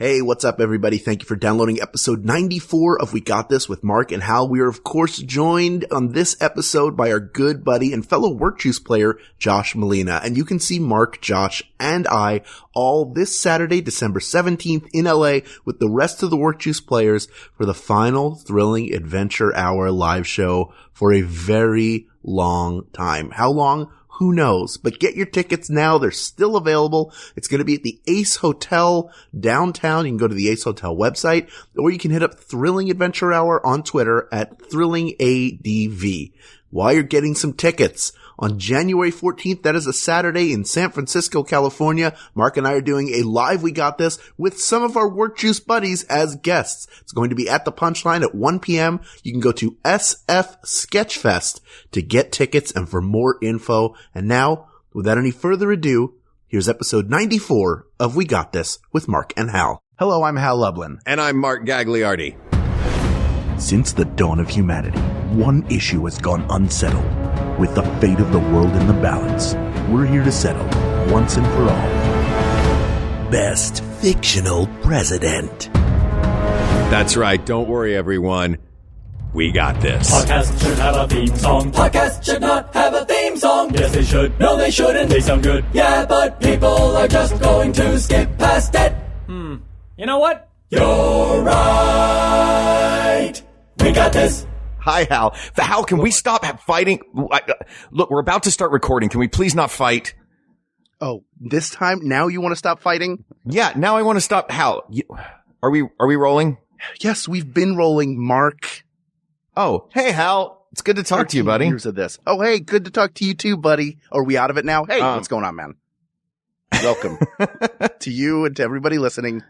Hey, what's up, everybody? Thank you for downloading episode 94 of We Got This with Mark and Hal. We are, of course, joined on this episode by our good buddy and fellow WorkJuice player, Josh Malina. And you can see Mark, Josh, and I all this Saturday, December 17th in LA with the rest of the WorkJuice players for the final Thrilling Adventure Hour live show for a very long time. How long? Who knows? But get your tickets now. They're still available. It's going to be at the Ace Hotel downtown. You can go to the Ace Hotel website, or you can hit up Thrilling Adventure Hour on Twitter at ThrillingADV. While you're getting some tickets, on January 14th, that is a Saturday in San Francisco, California, Mark and I are doing a live We Got This with some of our WorkJuice buddies as guests. It's going to be at the Punchline at 1 p.m. You can go to SF Sketchfest to get tickets and for more info. And now, without any further ado, here's episode 94 of We Got This with Mark and Hal. Hello, I'm Hal Lublin. And I'm Mark Gagliardi. Since the dawn of humanity, one issue has gone unsettled. With the fate of the world in the balance, we're here to settle, once and for all, best fictional president. That's right. Don't worry, everyone. We got this. Podcast should have a theme song. Podcast should not have a theme song. Yes, they should. No, they shouldn't. They sound good. Yeah, but people are just going to skip past it. You know what? You're right. We got this. Hi, Hal. Hal, can we stop fighting? Look, we're about to start recording. Can we please not fight? Oh, this time? Now you want to stop fighting? Yeah, now I want to stop. Hal, are we rolling? Yes, we've been rolling, Mark. Oh, hey, Hal. It's good to talk to you, buddy. Years of this. Oh, hey, good to talk to you too, buddy. Are we out of it now? Hey, what's going on, man? Welcome to you and to everybody listening,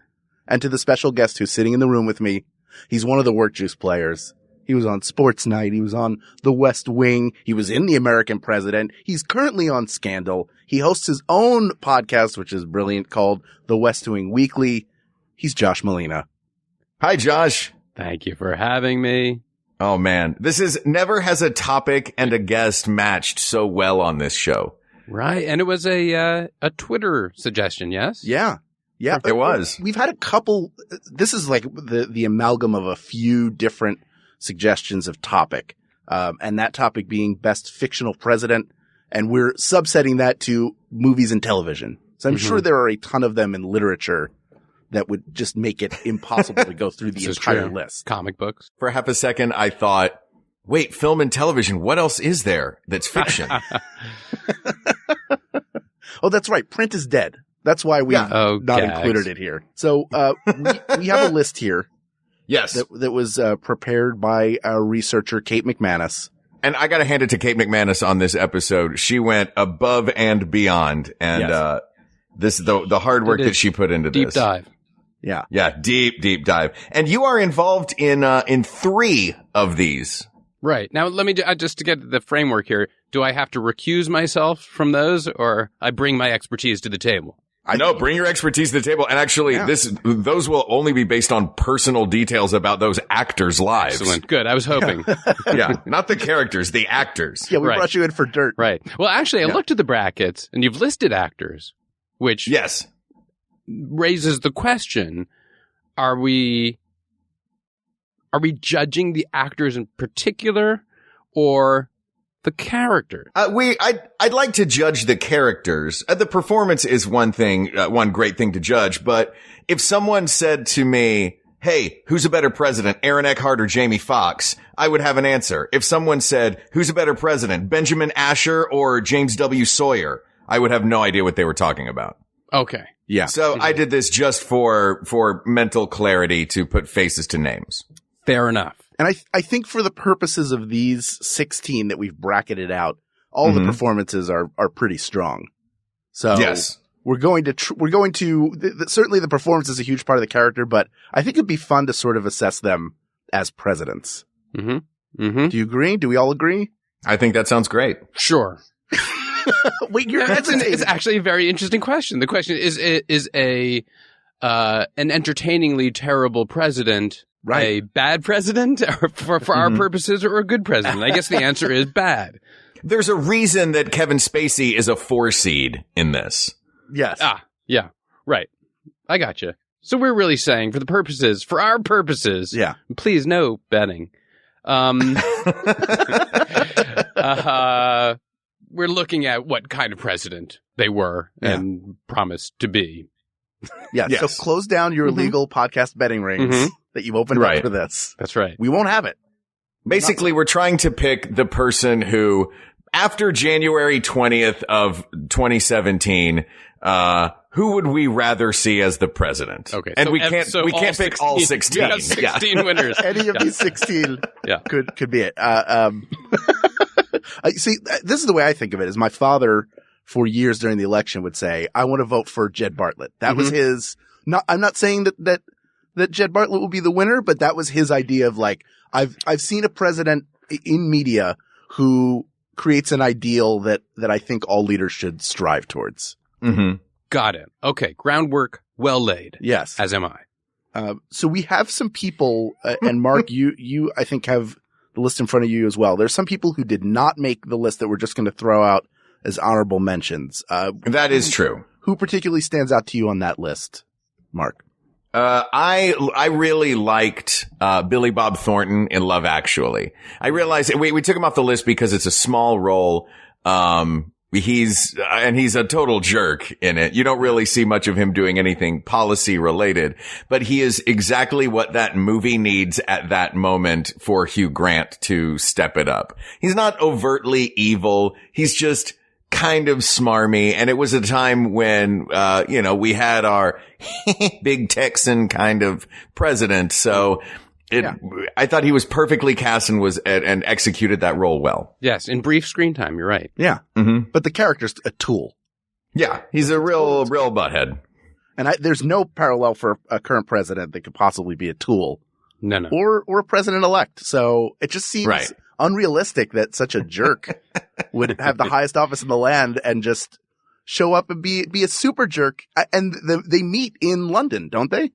and to the special guest who's sitting in the room with me. He's one of the WorkJuice players. He was on Sports Night. He was on The West Wing. He was in The American President. He's currently on Scandal. He hosts his own podcast, which is brilliant, called The West Wing Weekly. He's Josh Malina. Hi, Josh. Thank you for having me. Oh, man. Never has a topic and a guest matched so well on this show. Right. And it was a Twitter suggestion, yes? Yeah. Yeah. It was. We've had a couple. This is like the amalgam of a few different suggestions of topic, and that topic being best fictional president, and we're subsetting that to movies and television. So I'm sure there are a ton of them in literature that would just make it impossible to go through the entire list. Comic books. For half a second, I thought, wait, film and television, what else is there that's fiction? Oh, that's right. Print is dead. That's why we not included it here. So we have a list here. Yes. That was prepared by our researcher, Kate McManus. And I got to hand it to Kate McManus on this episode. She went above and beyond. And the hard work that she put into deep this. Deep dive. Yeah. Yeah, deep dive. And you are involved in 3 of these. Right. Now, let me just to get the framework here. Do I have to recuse myself from those, or I bring my expertise to the table? I know. Bring your expertise to the table. And actually, those will only be based on personal details about those actors' lives. Excellent. Good. I was hoping. Yeah. Not the characters, the actors. Yeah, we brought you in for dirt. Right. Well, actually, I looked at the brackets, and you've listed actors, which raises the question, are we judging the actors in particular, or the character? I'd like to judge the characters. The performance is one thing, one great thing to judge. But if someone said to me, hey, who's a better president, Aaron Eckhart or Jamie Foxx? I would have an answer. If someone said, who's a better president, Benjamin Asher or James W. Sawyer? I would have no idea what they were talking about. Okay. Yeah. So I did this just for mental clarity to put faces to names. Fair enough. And I think for the purposes of these 16 that we've bracketed out, all the performances are pretty strong. So yes, we're going to certainly the performance is a huge part of the character, but I think it'd be fun to sort of assess them as presidents. Mm-hmm. Mm-hmm. Do you agree? Do we all agree? I think that sounds great. Sure. Wait, it's actually a very interesting question. The question is an entertainingly terrible president a bad president for our purposes, or a good president? I guess the answer is bad. There's a reason that Kevin Spacey is a 4 seed in this. Yes. Yeah. Right. I gotcha. So we're really saying, for our purposes, Yeah. please no betting. We're looking at what kind of president they were and promised to be. Yeah. Yes. So close down your illegal podcast betting rings that you've opened up for this. That's right. We won't have it. Basically, we're trying to pick the person who, after January 20th of 2017, who would we rather see as the president? Okay. And so we can't pick 16, all 16. We have 16 winners. Any of these 16 Yeah. could be it. See, this is the way I think of it, is my father for years during the election would say, I want to vote for Jed Bartlett. That was his, I'm not saying that Jed Bartlett will be the winner, but that was his idea of like, I've seen a president in media who creates an ideal that I think all leaders should strive towards. Mm-hmm. Got it. Okay. Groundwork well laid. Yes. As am I. So we have some people, and Mark, you I think have the list in front of you as well. There's some people who did not make the list that we're just going to throw out as honorable mentions. That is true. Who particularly stands out to you on that list, Mark? I really liked, Billy Bob Thornton in Love Actually. I realized we took him off the list because it's a small role. He's a total jerk in it. You don't really see much of him doing anything policy related, but he is exactly what that movie needs at that moment for Hugh Grant to step it up. He's not overtly evil. He's just kind of smarmy. And it was a time when, we had our big Texan kind of president. So I thought he was perfectly cast and executed that role well. Yes. In brief screen time. You're right. Yeah. Mm-hmm. But the character's a tool. Yeah. He's a real butthead. And there's no parallel for a current president that could possibly be a tool. No. Or a president-elect. So it just seems unrealistic that such a jerk would have the highest office in the land and just show up and be a super jerk. And they meet in London, don't they?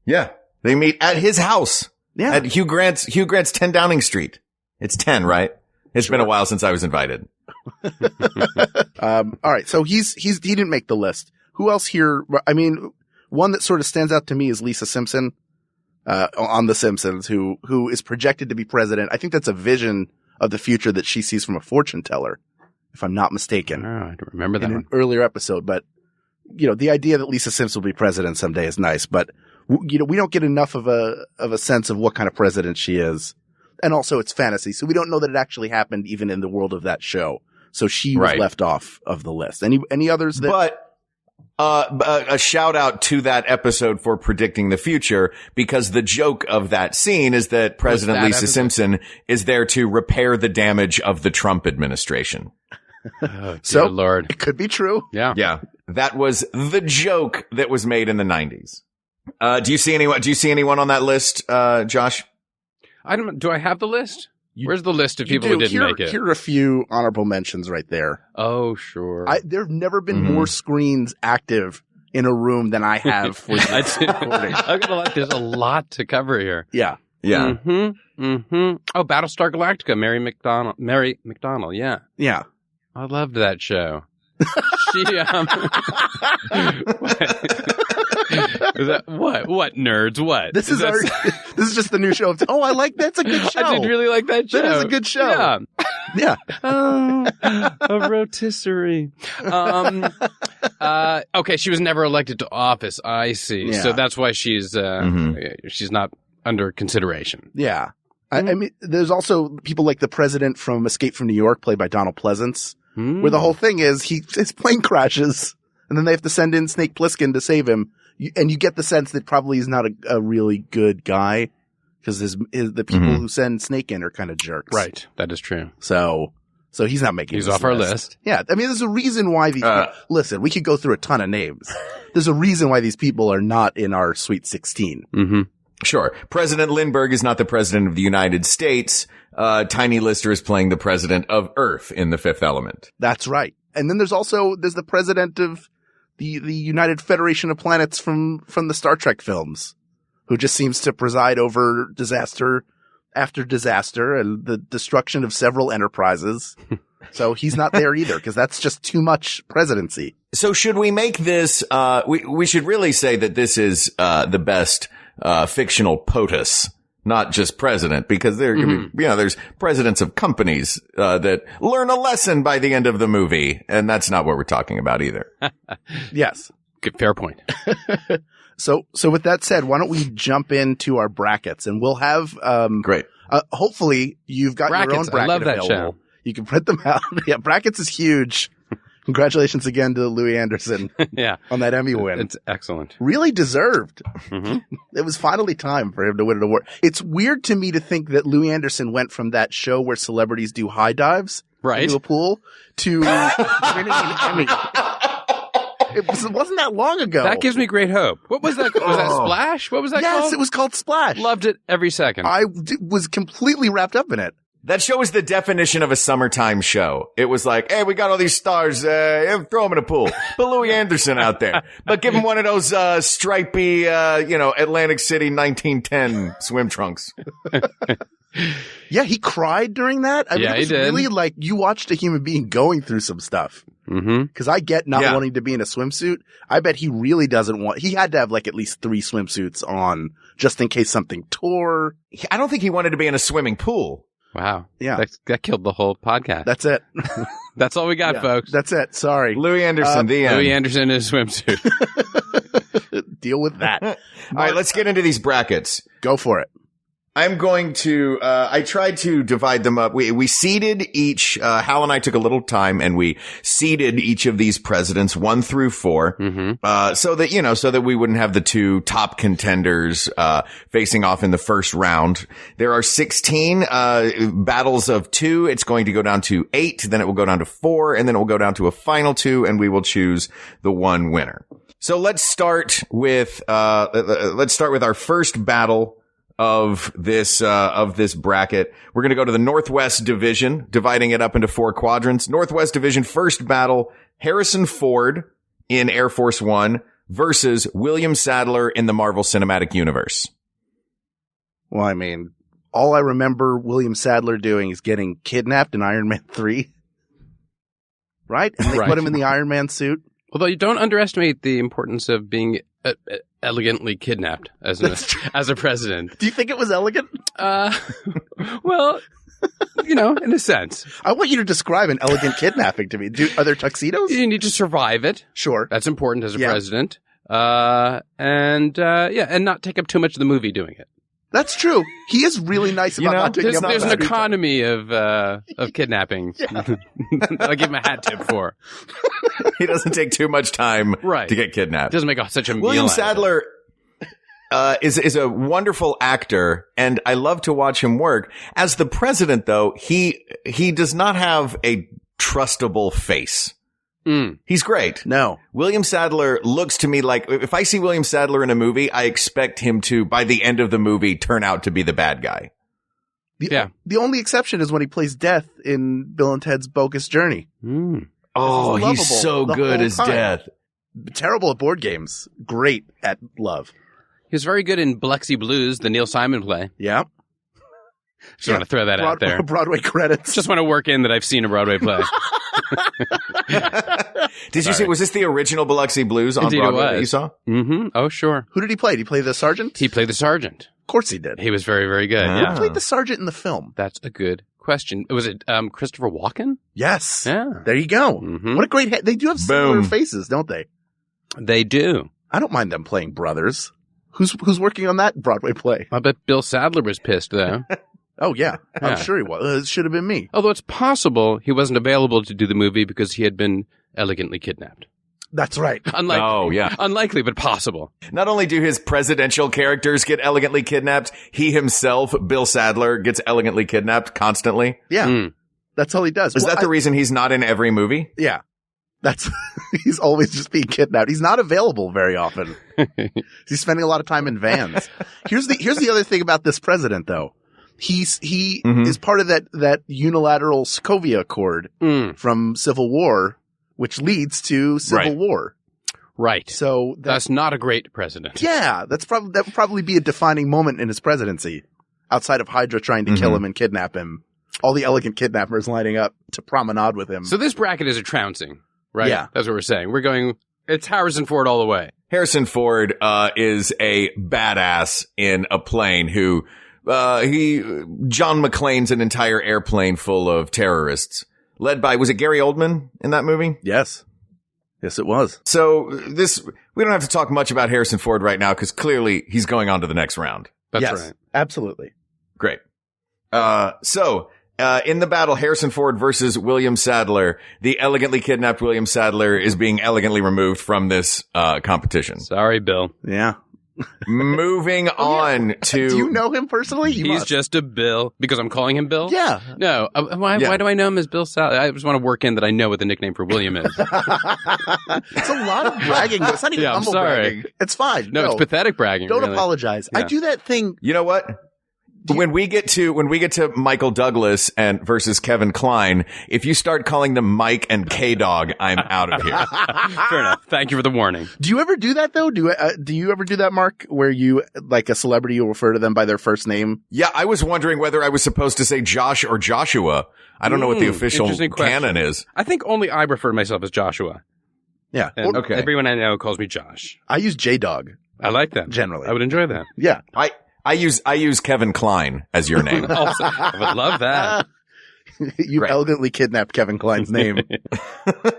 Yeah. They meet at his house. Yeah. At Hugh Grant's 10 Downing Street. It's 10, right? It's been a while since I was invited. All right. So he didn't make the list. Who else here? I mean, one that sort of stands out to me is Lisa Simpson, on The Simpsons, who is projected to be president. I think that's a vision of the future that she sees from a fortune teller, if I'm not mistaken. Oh, I don't remember that in one. an earlier episode. But, the idea that Lisa Simpson will be president someday is nice, but we don't get enough of a sense of what kind of president she is. And also it's fantasy. So we don't know that it actually happened even in the world of that show. So she was left off of the list. Any others that? But a shout out to that episode for predicting the future, because the joke of that scene is that President Lisa Simpson is there to repair the damage of the Trump administration. Oh, so Lord. It could be true. Yeah. Yeah. That was the joke that was made in the 90s. Do you see anyone on that list, Josh? Do I have the list? Where's the list of people who didn't make it? Here are a few honorable mentions right there. Oh, sure. There have never been more screens active in a room than I have for this recording. There's a lot to cover here. Yeah. Yeah. Mm-hmm. Mm-hmm. Oh, Battlestar Galactica, Mary McDonnell. Yeah. Yeah. I loved that show. She, what nerds? What? This is just the new show. I like that's a good show. I did really like that show. That is a good show. Yeah. Yeah. A rotisserie. Okay, she was never elected to office. I see. Yeah. So that's why she's not under consideration. Yeah. I mean, there's also people like the president from Escape from New York, played by Donald Pleasance, where the whole thing is his plane crashes, and then they have to send in Snake Plissken to save him. And you get the sense that probably he's not a really good guy, because the people who send Snake in are kind of jerks. Right. That is true. So he's not making. He's this off our list. Yeah. I mean, there's a reason why these people, listen, we could go through a ton of names. There's a reason why these people are not in our Sweet 16. Mm-hmm. Sure. President Lindbergh is not the president of the United States. Tiny Lister is playing the president of Earth in The Fifth Element. That's right. And then there's the president of the United Federation of Planets from the Star Trek films, who just seems to preside over disaster after disaster and the destruction of several enterprises. So he's not there either because that's just too much presidency. So should we make this, we should really say that this is, the best, fictional POTUS, not just president, because there can be, there's presidents of companies, that learn a lesson by the end of the movie. And that's not what we're talking about either. Yes. Good, fair point. So with that said, why don't we jump into our brackets and we'll have, Great. Hopefully you've got your own Brackets. bracket I love that available. show. You can print them out. Yeah. Brackets is huge. Congratulations again to Louis Anderson Yeah. on that Emmy win. It's excellent. Really deserved. Mm-hmm. It was finally time for him to win an award. It's weird to me to think that Louis Anderson went from that show where celebrities do high dives Right. into a pool to winning an Emmy. It wasn't that long ago. That gives me great hope. What was that? Was that Splash? What was that called? Yes, it was called Splash. Loved it every second. I was completely wrapped up in it. That show was the definition of a summertime show. It was like, hey, we got all these stars, throw them in a pool. Put Louis Anderson out there. But give him one of those, stripy, Atlantic City 1910 swim trunks. Yeah, he cried during that. I mean, Yeah, it was he did. really like you watched a human being going through some stuff. Mm-hmm. Because I get not Yeah. wanting to be in a swimsuit. I bet he really doesn't want. He had to have like at least 3 swimsuits on just in case something tore. I don't think he wanted to be in a swimming pool. Wow. Yeah. That killed the whole podcast. That's it. That's all we got, Yeah, folks. That's it. Sorry. Louis Anderson, the end. Louis Anderson in a swimsuit. Deal with that. All right, let's get into these brackets. Go for it. I'm going to, I tried to divide them up. We seeded each, Hal and I took a little time and we seeded each of these presidents 1 through 4. Mm-hmm. So that we wouldn't have the 2 top contenders, facing off in the first round. There are 16, battles of 2. It's going to go down to 8, then it will go down to 4, and then it will go down to a final 2, and we will choose the one winner. So let's start with our first battle of this bracket. We're going to go to the Northwest Division, dividing it up into 4 quadrants. Northwest Division first battle, Harrison Ford in Air Force One versus William Sadler in the Marvel Cinematic Universe. Well, I mean, all I remember William Sadler doing is getting kidnapped in Iron Man 3. Right? And they Right. put him in the Iron Man suit. Although you don't underestimate the importance of being elegantly kidnapped as a president. Do you think it was elegant? Well, in a sense. I want you to describe an elegant kidnapping to me. Are there tuxedos? You need to survive it. Sure. That's important as a Yeah. president. And not take up too much of the movie doing it. That's true. He is really nice about not taking up There's an that. economy of kidnapping. I'll give him a hat tip for. He doesn't take too much time Right. to get kidnapped. Doesn't make such a meal William out of it. Sadler is a wonderful actor, and I love to watch him work. As the president, though, he does not have a trustable face. He's great. No. William Sadler looks to me like, if I see William Sadler in a movie, I expect him to, by the end of the movie, turn out to be the bad guy. The only exception is when he plays Death in Bill and Ted's Bogus Journey. Oh, He's he's so lovable the good whole as time. Death. Terrible at board games. Great at love. He was very good in Biloxi Blues, the Neil Simon play. Yeah. Just want to throw that out there. Broadway credits. Just want to work in that I've seen a Broadway play. Did you see, was this the original Biloxi Blues on Indeed it Broadway that was. you saw? Mm-hmm. Oh, sure. Who did he play? Did he play the sergeant? He played the sergeant. Of course he did. He was very, very good. Ah. Yeah. Who played the sergeant in the film? That's a good question. Was it Christopher Walken? Yes. Yeah. There you go. Mhm. What a great head. They do have similar Boom. faces, don't they? They do. I don't mind them playing brothers. Who's working on that Broadway play? I bet Bill Sadler was pissed, though. Oh, yeah. I'm Yeah. sure he was. It should have been me. Although it's possible he wasn't available to do the movie because he had been elegantly kidnapped. That's right. Unlikely. Oh, yeah. Unlikely, but possible. Not only do his presidential characters get elegantly kidnapped, he himself, Bill Sadler, gets elegantly kidnapped constantly. Yeah. Mm. That's all he does. Is Well, that the reason he's not in every movie? Yeah. That's, he's always just being kidnapped. He's not available very often. He's spending a lot of time in vans. Here's the other thing about this president though. He is part of that unilateral Sokovia Accord from Civil War, which leads to Civil War. Right. So That's not a great president. yeah, that would probably be a defining moment in his presidency outside of Hydra trying to kill him and kidnap him. all the elegant kidnappers lining up to promenade with him. So this bracket is a trouncing, right? Yeah. That's what we're saying. We're going, it's Harrison Ford all the way. Harrison Ford is a badass in a plane who John McClane's an entire airplane full of terrorists led by, was it Gary Oldman in that movie? Yes, it was. So we don't have to talk much about Harrison Ford right now because clearly he's going on to the next round. That's yes, right. Absolutely. Great. In the battle, Harrison Ford versus William Sadler, the elegantly kidnapped William Sadler is being elegantly removed from this competition. Sorry, Bill. Yeah. Moving on to... Do you know him personally? He's just a Bill. Because I'm calling him Bill? Yeah. No. Why do I know him as Bill Sadler? I just want to work in that I know what the nickname for William is. It's a lot of bragging. It's not even humble bragging. It's fine. No, it's pathetic bragging. Don't really. apologize. Yeah. I do that thing. You know what? When we get to Michael Douglas and versus Kevin Kline, if you start calling them Mike and K-Dog, I'm out of here. Fair enough. Thank you for the warning. Do you ever do that though? Do you ever do that, Mark? Where you, like a celebrity, you refer to them by their first name? Yeah, I was wondering whether I was supposed to say Josh or Joshua. I don't know what the official canon is. I think only I refer to myself as Joshua. Yeah. And okay. Everyone I know calls me Josh. I use J-Dog. I like that. Generally. I would enjoy that. Yeah. I use Kevin Kline as your name. Also, I would love that. You elegantly kidnapped Kevin Kline's name.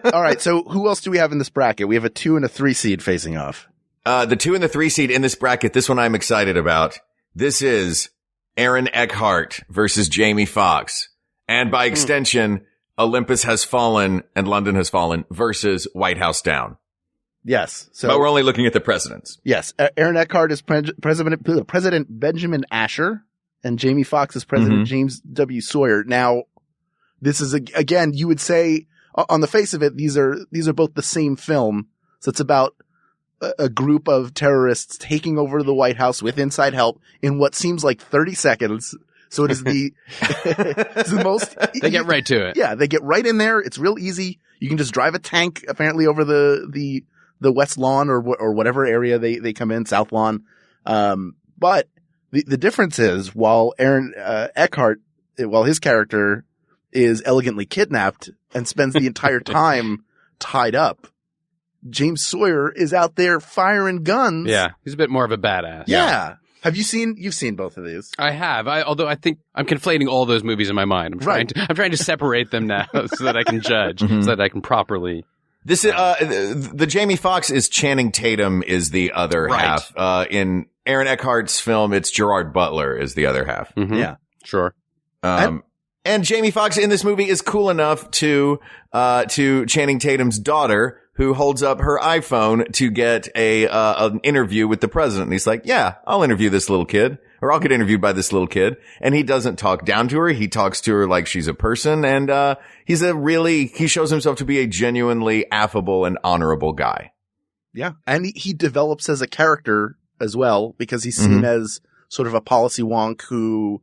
All right. So who else do we have in this bracket? We have a 2 and a 3 seed facing off. The 2 and the 3 seed in this bracket, this one I'm excited about. This is Aaron Eckhart versus Jamie Foxx. And by extension, Olympus Has Fallen and London Has Fallen versus White House Down. Yes. So, but we're only looking at the presidents. Yes. Aaron Eckhart is President Benjamin Asher, and Jamie Foxx is President James W. Sawyer. Now, this is, again, you would say, on the face of it, these are both the same film. So it's about a group of terrorists taking over the White House with inside help in what seems like 30 seconds. So it is it's the most. They get right to it. Yeah, they get right in there. It's real easy. You can just drive a tank apparently over the West Lawn or whatever area they come in, South Lawn. But the difference is while Aaron Eckhart, while his character is elegantly kidnapped and spends the entire time tied up, James Sawyer is out there firing guns. Yeah, he's a bit more of a badass. Yeah. You've seen both of these? I have. Although I think I'm conflating all those movies in my mind. I'm trying to separate them now so that I can judge, so that I can properly. This is, the Jamie Foxx is Channing Tatum is the other half. In Aaron Eckhart's film, it's Gerard Butler is the other half. Mm-hmm. Yeah. Sure. And Jamie Foxx in this movie is cool enough to Channing Tatum's daughter, who holds up her iPhone to get an interview with the president. And he's like, yeah, I'll interview this little kid, or I'll get interviewed by this little kid. And he doesn't talk down to her. He talks to her like she's a person. And, he shows himself to be a genuinely affable and honorable guy. Yeah. And he develops as a character as well, because he's seen as sort of a policy wonk who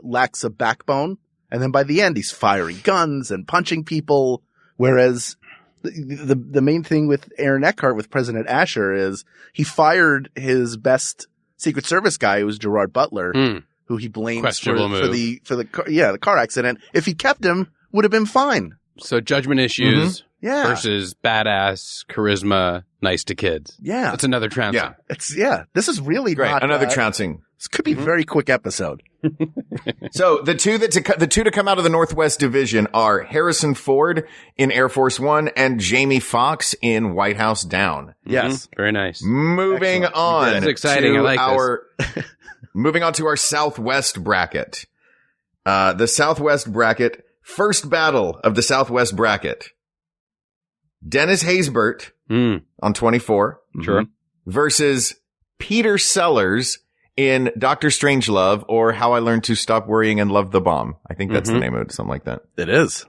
lacks a backbone. And then by the end, he's firing guns and punching people. Whereas the main thing with Aaron Eckhart, with President Asher, is he fired his best Secret Service guy, who was Gerard Butler, who he blames for the car accident. If he kept him, would have been fine. So judgment issues versus badass charisma, nice to kids. Yeah. That's another trouncing. Yeah. This is really great. Not another trouncing. This could be a very quick episode. So the two to come out of the Northwest Division are Harrison Ford in Air Force One and Jamie Foxx in White House Down. Yes. Very nice. Moving on. That's exciting. I like this. Moving on to our Southwest bracket. The Southwest bracket, first battle of the Southwest bracket. Dennis Haysbert on 24. Sure. Versus Peter Sellers in Dr. Strangelove, or How I Learned to Stop Worrying and Love the Bomb. I think that's the name of it, something like that. It is.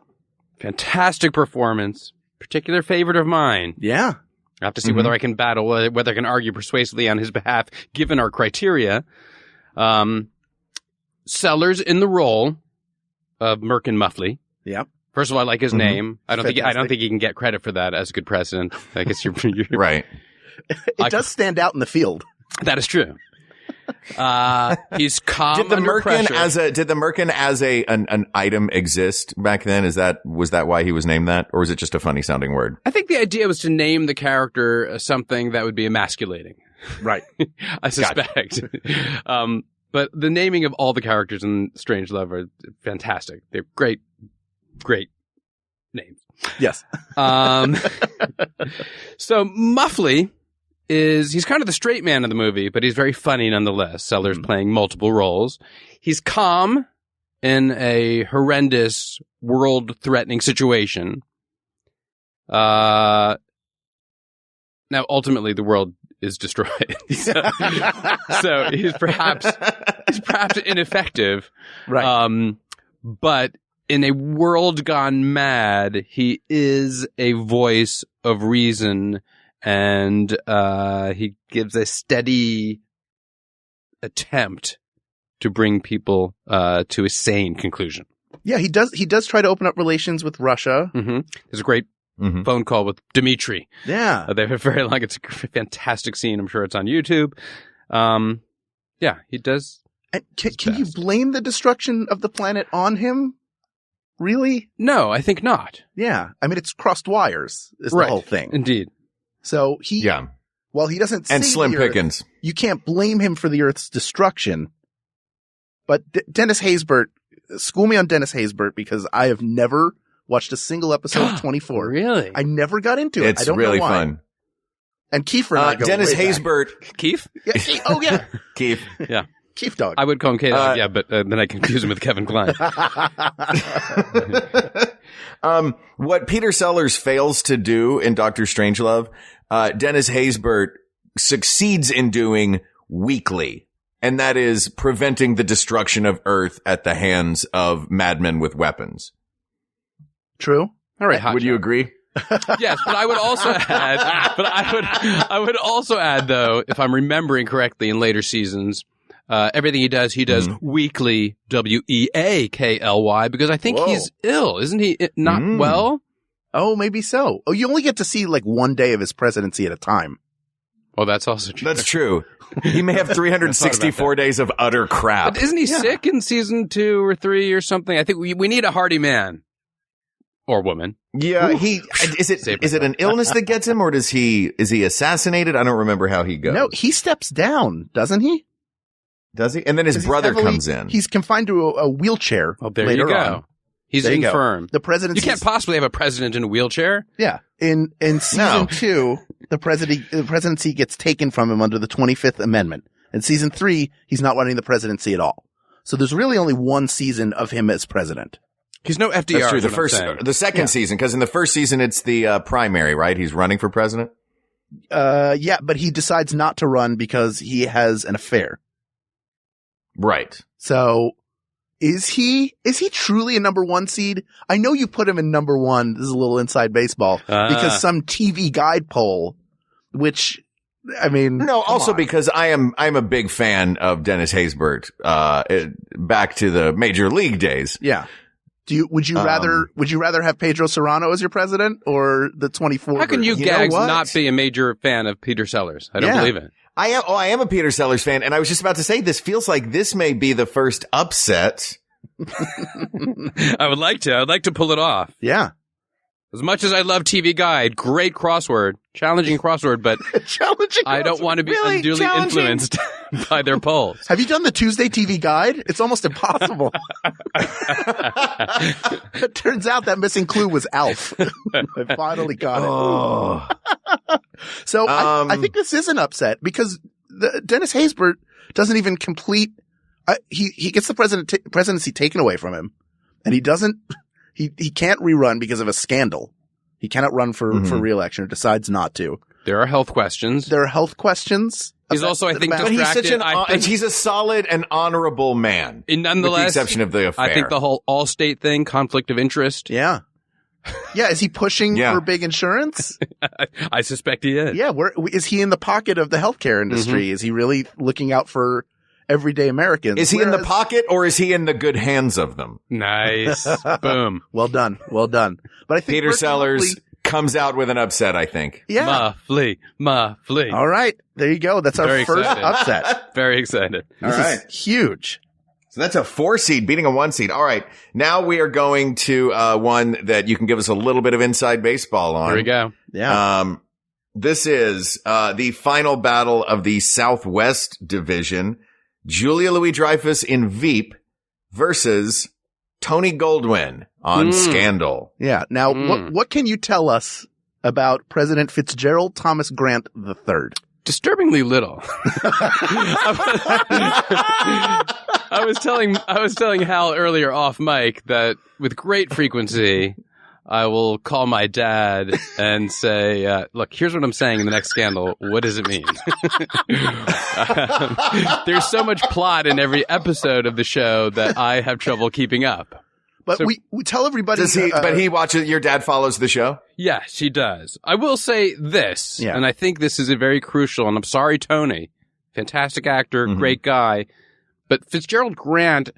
Fantastic performance. Particular favorite of mine. Yeah. I have to see whether I can battle, whether I can argue persuasively on his behalf, given our criteria. Sellers in the role of Merkin Muffley. Yep. First of all, I like his name. I don't think he can get credit for that as a good president. I guess you're right. It does stand out in the field. That is true. He's calm Did the under merkin pressure. as an item exist back then? Was that why he was named that, or is it just a funny sounding word? I think the idea was to name the character something that would be emasculating. Right. I suspect. But the naming of all the characters in Strangelove are fantastic. They're great names. Yes. So Muffley he's kind of the straight man of the movie, but he's very funny nonetheless. Sellers playing multiple roles. He's calm in a horrendous, world-threatening situation. Now, ultimately, the world is destroyed. So he's perhaps ineffective. Right. But in a world gone mad, he is a voice of reason, and he gives a steady attempt to bring people to a sane conclusion. Yeah, he does try to open up relations with Russia. Mm-hmm. There's a great phone call with Dmitri. Yeah. They have very long. It's a fantastic scene. I'm sure it's on YouTube. Yeah, he does. And can you blame the destruction of the planet on him? Really? No, I think not. Yeah. I mean, it's crossed wires is the whole thing. Indeed. So while he doesn't and save Slim the Earth, Pickens. You can't blame him for the Earth's destruction. But Dennis Haysbert, school me on Dennis Haysbert, because I have never watched a single episode of 24. Really? I never got into it. It's I don't really know why. fun. And Kiefer and I go Dennis way back. Haysbert. Keith? Yeah, oh, yeah. Keith. Yeah. Keith Dog. I would call him K-Dog, yeah, but then I confuse him with Kevin Kline. What Peter Sellers fails to do in Dr. Strangelove, Dennis Haysbert succeeds in doing weekly, and that is preventing the destruction of Earth at the hands of madmen with weapons. True. All right, Would you agree? Yes, but I would also I would also add, though, if I'm remembering correctly in later seasons, everything he does weekly, WEAKLY, because I think he's ill. Isn't he not well? Oh, maybe so. Oh, you only get to see like one day of his presidency at a time. Well, that's also true. That's true. He may have 364 days of utter crap. But isn't he sick in season 2 or 3 or something? I think we need a hardy man. Or woman. Yeah, is it an illness that gets him, or is he assassinated? I don't remember how he goes. No, he steps down, doesn't he? Does he? And then his brother comes in. He's confined to a wheelchair. Oh, there later you go. On. He's infirm. The presidency. You can't possibly have a president in a wheelchair. Yeah. In season 2, the presidency gets taken from him under the 25th Amendment. In season 3, he's not running the presidency at all. So there's really only one season of him as president. He's no FDR. That's true. The second season, because in the first season it's the primary, right? He's running for president. Yeah, but he decides not to run because he has an affair. Right. So is he truly a number 1 seed? I know you put him in number 1. This is a little inside baseball because some TV guide poll, which I mean, no, also because I'm a big fan of Dennis Haysbert, back to the major league days. Yeah. Would you rather have Pedro Serrano as your president or the 24? How can you gags not be a major fan of Peter Sellers? I don't believe it. I am a Peter Sellers fan, and I was just about to say this feels like this may be the first upset. I'd like to pull it off. Yeah. As much as I love TV Guide, great crossword, challenging crossword, but I don't want to be unduly influenced by their polls. Have you done the Tuesday TV Guide? It's almost impossible. It turns out that missing clue was Alf. I finally got it. So I think this is an upset because Dennis Haysbert doesn't even complete. He gets the presidency taken away from him, and he doesn't. He can't rerun because of a scandal. He cannot run for re-election or decides not to. There are health questions. He's also, I think, but he's a solid and honorable man. And nonetheless, with the exception of the affair. I think the whole Allstate thing, conflict of interest. Yeah. Yeah. Is he pushing for big insurance? I suspect he is. Yeah. Is he in the pocket of the healthcare industry? Is he really looking out for everyday Americans? Is he in the pocket or is he in the good hands of them? Nice. Boom. Well done. But I think Peter Sellers comes out with an upset, I think. Yeah. Muffly. All right. There you go. That's our Very first excited. upset. Very excited. This is huge. So that's a 4 seed beating a 1 seed. All right. Now we are going to one that you can give us a little bit of inside baseball on. Here we go. Yeah. This is the final battle of the Southwest Division. Julia Louis-Dreyfus in Veep versus Tony Goldwyn on Scandal. Yeah. Now, what can you tell us about President Fitzgerald Thomas Grant III? Disturbingly little. I was telling Hal earlier off mic that with great frequency, I will call my dad and say, look, here's what I'm saying in the next Scandal. What does it mean? There's so much plot in every episode of the show that I have trouble keeping up. But we tell everybody. But he watches, your dad follows the show? Yes, he does. I will say this, and I think this is a very crucial, and I'm sorry, Tony. Fantastic actor, great guy. But Fitzgerald Grant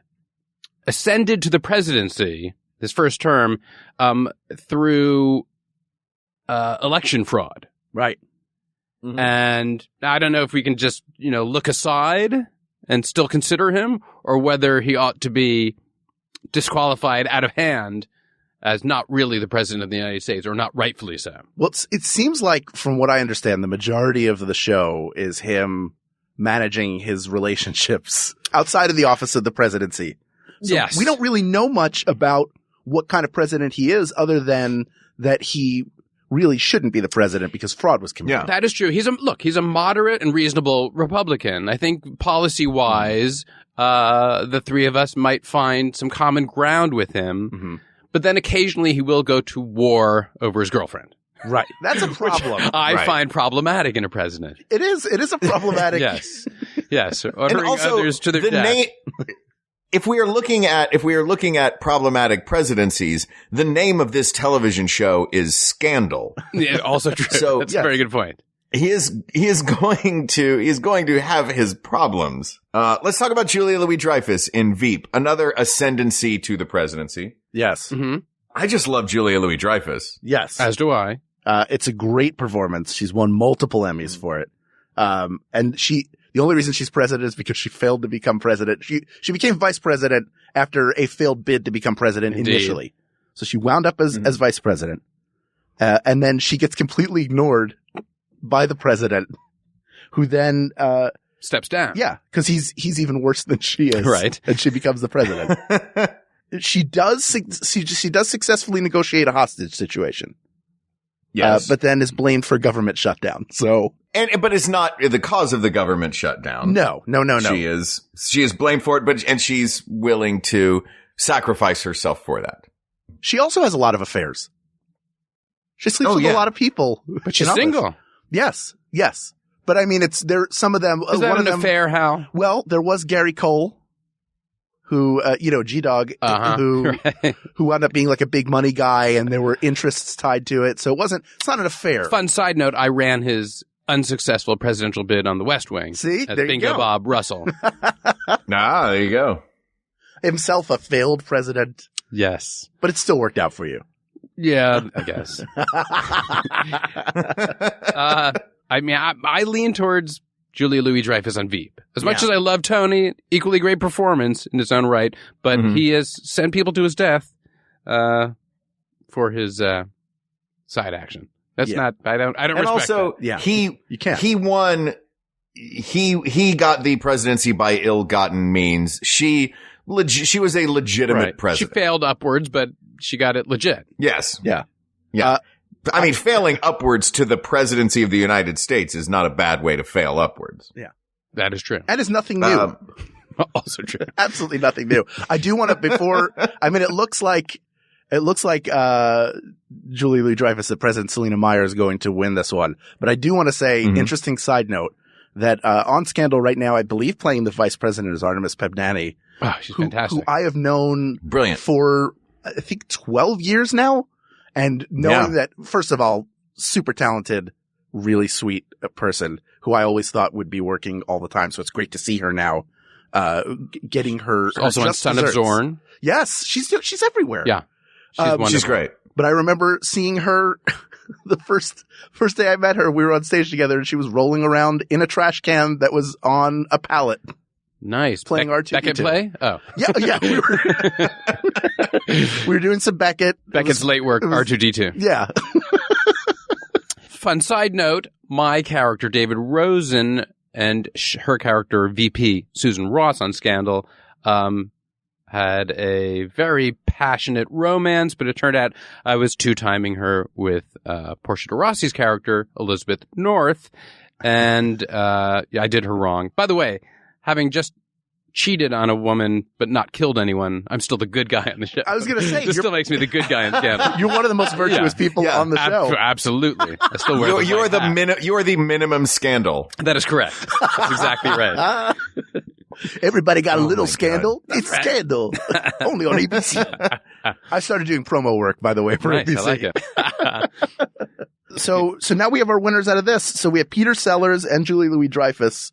ascended to the presidency, his first term, through election fraud. Right. And I don't know if we can just, look aside and still consider him, or whether he ought to be disqualified out of hand as not really the president of the United States, or not rightfully so. Well, it seems like, from what I understand, the majority of the show is him managing his relationships outside of the office of the presidency. So yes. We don't really know much about what kind of president he is, other than that he really shouldn't be the president because fraud was committed. Yeah. That is true. He's a moderate and reasonable Republican. I think policy-wise, the three of us might find some common ground with him. But then occasionally he will go to war over his girlfriend. Right. That's a problem. I find problematic in a president. It is a problematic. Yes. Ordering others to their death. If we are looking at problematic presidencies, the name of this television show is Scandal. Yeah, also true. So that's a very good point. He is going to have his problems. Let's talk about Julia Louis-Dreyfus in Veep, another ascendancy to the presidency. Yes. I just love Julia Louis-Dreyfus. Yes. As do I. It's a great performance. She's won multiple Emmys for it. And the only reason she's president is because she failed to become president. She became vice president after a failed bid to become president initially. So she wound up as vice president. And then she gets completely ignored by the president, who then steps down. Yeah, because he's even worse than she is. Right. And she becomes the president. She does successfully negotiate a hostage situation. Yes. But then is blamed for government shutdown. So. But it's not the cause of the government shutdown. No. She is blamed for it, and she's willing to sacrifice herself for that. She also has a lot of affairs. She sleeps with a lot of people. But she's single. Yes. But I mean, some of them. Is that an affair, Hal? Well, there was Gary Cole, who, G-Dog, who wound up being like a big money guy, and there were interests tied to it. So it's not an affair. Fun side note, I ran his unsuccessful presidential bid on the West Wing. See? As There you Bingo go. Bob Russell. There you go. Himself a failed president. Yes. But it still worked out for you. Yeah, I guess. I lean towards Julia Louis-Dreyfus on Veep. As much as I love Tony, equally great performance in his own right, but he has sent people to his death for his side action. That's not. I don't. And respect also, that. You can't. He won. He got the presidency by ill-gotten means. She was a legitimate president. She failed upwards, but she got it legit. Yes. Yeah. I mean, failing upwards to the presidency of the United States is not a bad way to fail upwards. Yeah. That is true. And it's nothing new. Also true. Absolutely nothing new. I do want to, it looks like Julia Louis-Dreyfus, the President Selena Meyer, is going to win this one. But I do want to say, interesting side note, that on Scandal right now, I believe playing the vice president is Artemis Pebnani. Oh, she's fantastic. Who I have known brilliant for, I think, 12 years now. And knowing that, first of all, super talented, really sweet person who I always thought would be working all the time. So it's great to see her now, getting her. Also on Son of Zorn. Yes. She's everywhere. Yeah. She's great. But I remember seeing her the first day I met her. We were on stage together, and she was rolling around in a trash can that was on a pallet. Nice. Playing R2D2. Beckett play? Oh. Yeah. We were doing some Beckett. Beckett's late work, R2D2. Yeah. Fun side note, my character, David Rosen, and her character, VP, Susan Ross on Scandal, had a very passionate romance, but it turned out I was two-timing her with Portia de Rossi's character, Elizabeth North, and I did her wrong. By the way, having just cheated on a woman but not killed anyone, I'm still the good guy on the show. I was going to say, this still makes me the good guy in Scandal. You're one of the most virtuous people on the show. Absolutely. I still wear you are the minimum Scandal. That is correct. That's exactly right. Everybody got a little scandal. It's Scandal. Only on ABC. I started doing promo work, by the way, for nice, ABC. I like it. So now we have our winners out of this. So we have Peter Sellers and Julie Louis-Dreyfus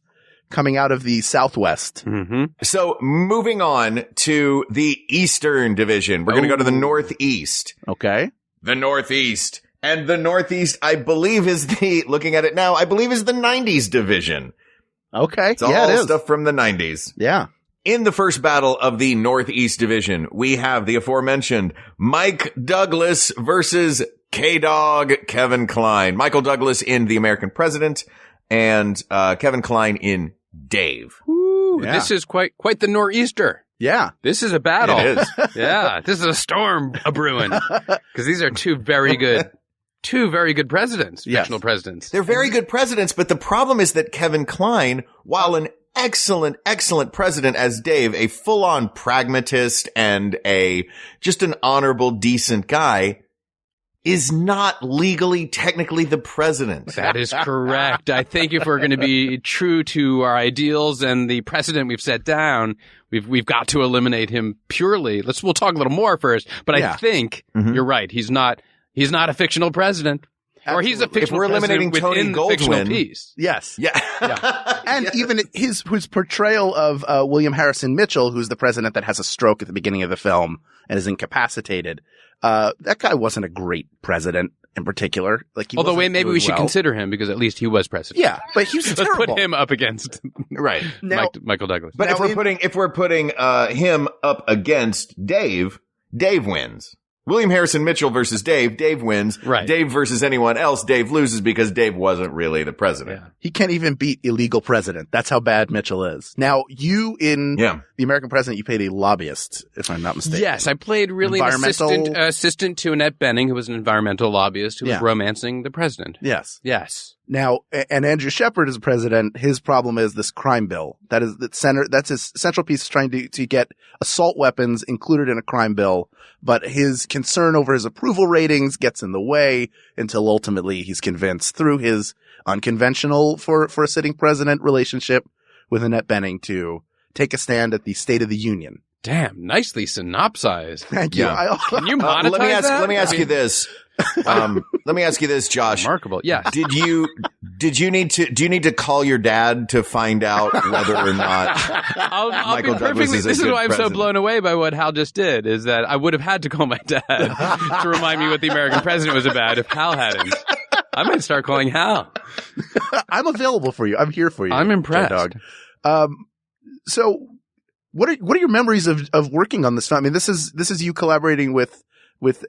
coming out of the Southwest. Mm-hmm. So moving on to the Eastern Division. We're going to go to the Northeast. Okay. The Northeast. And the Northeast, I believe, looking at it now, I believe is the 90s division. Okay. It's all stuff from the 90s. Yeah. In the first battle of the Northeast Division, we have the aforementioned Mike Douglas versus K-Dog Kevin Kline. Michael Douglas in The American President and Kevin Kline in Dave. Ooh, yeah. This is quite the Nor'easter. Yeah. This is a battle. It is. Yeah. This is a storm a-brewing. Because these are two very good presidents, fictional presidents. They're very good presidents, but the problem is that Kevin Kline, while an excellent president as Dave, a full-on pragmatist and just an honorable, decent guy, is not legally, technically the president. That is correct. I think if we're going to be true to our ideals and the precedent we've set down, we've got to eliminate him purely. We'll talk a little more first, but I think you're right. He's not a fictional president. Absolutely. Or he's a fictional eliminating president Tony within the fictional Goldwyn. piece. Yes. Yeah. And even his portrayal of William Harrison Mitchell, who's the president that has a stroke at the beginning of the film and is incapacitated. That guy wasn't a great president in particular. Although maybe we should consider him because at least he was president. Yeah, but he was terrible. Let's put him up against Michael Douglas. But if we're putting him up against Dave wins. William Harrison Mitchell versus Dave wins. Right. Dave versus anyone else, Dave loses because Dave wasn't really the president. Yeah. He can't even beat illegal president. That's how bad Mitchell is. Now, you in The American President, you played a lobbyist, if I'm not mistaken. Yes, I played really an assistant to Annette Bening, who was an environmental lobbyist who was romancing the president. Yes. Now, and Andrew Shepard as president, his problem is this crime bill. That's his central piece, is trying to get assault weapons included in a crime bill. But his concern over his approval ratings gets in the way until ultimately he's convinced through his unconventional for a sitting president relationship with Annette Bening to take a stand at the State of the Union. Damn, nicely synopsized. Thank you. Yeah. Can you monetize that? Let me ask you this. Let me ask you this, Josh. Remarkable. Yes. Do you need to call your dad to find out whether or not I'll Michael be Douglas perfectly. is a This is good why I'm so president? blown away by what Hal just did. Is that I would have had to call my dad to remind me what The American President was about if Hal hadn't. I might start calling Hal. I'm available for you. I'm here for you. I'm impressed. Dog. So what are your memories of working on this film? I mean, this is you collaborating with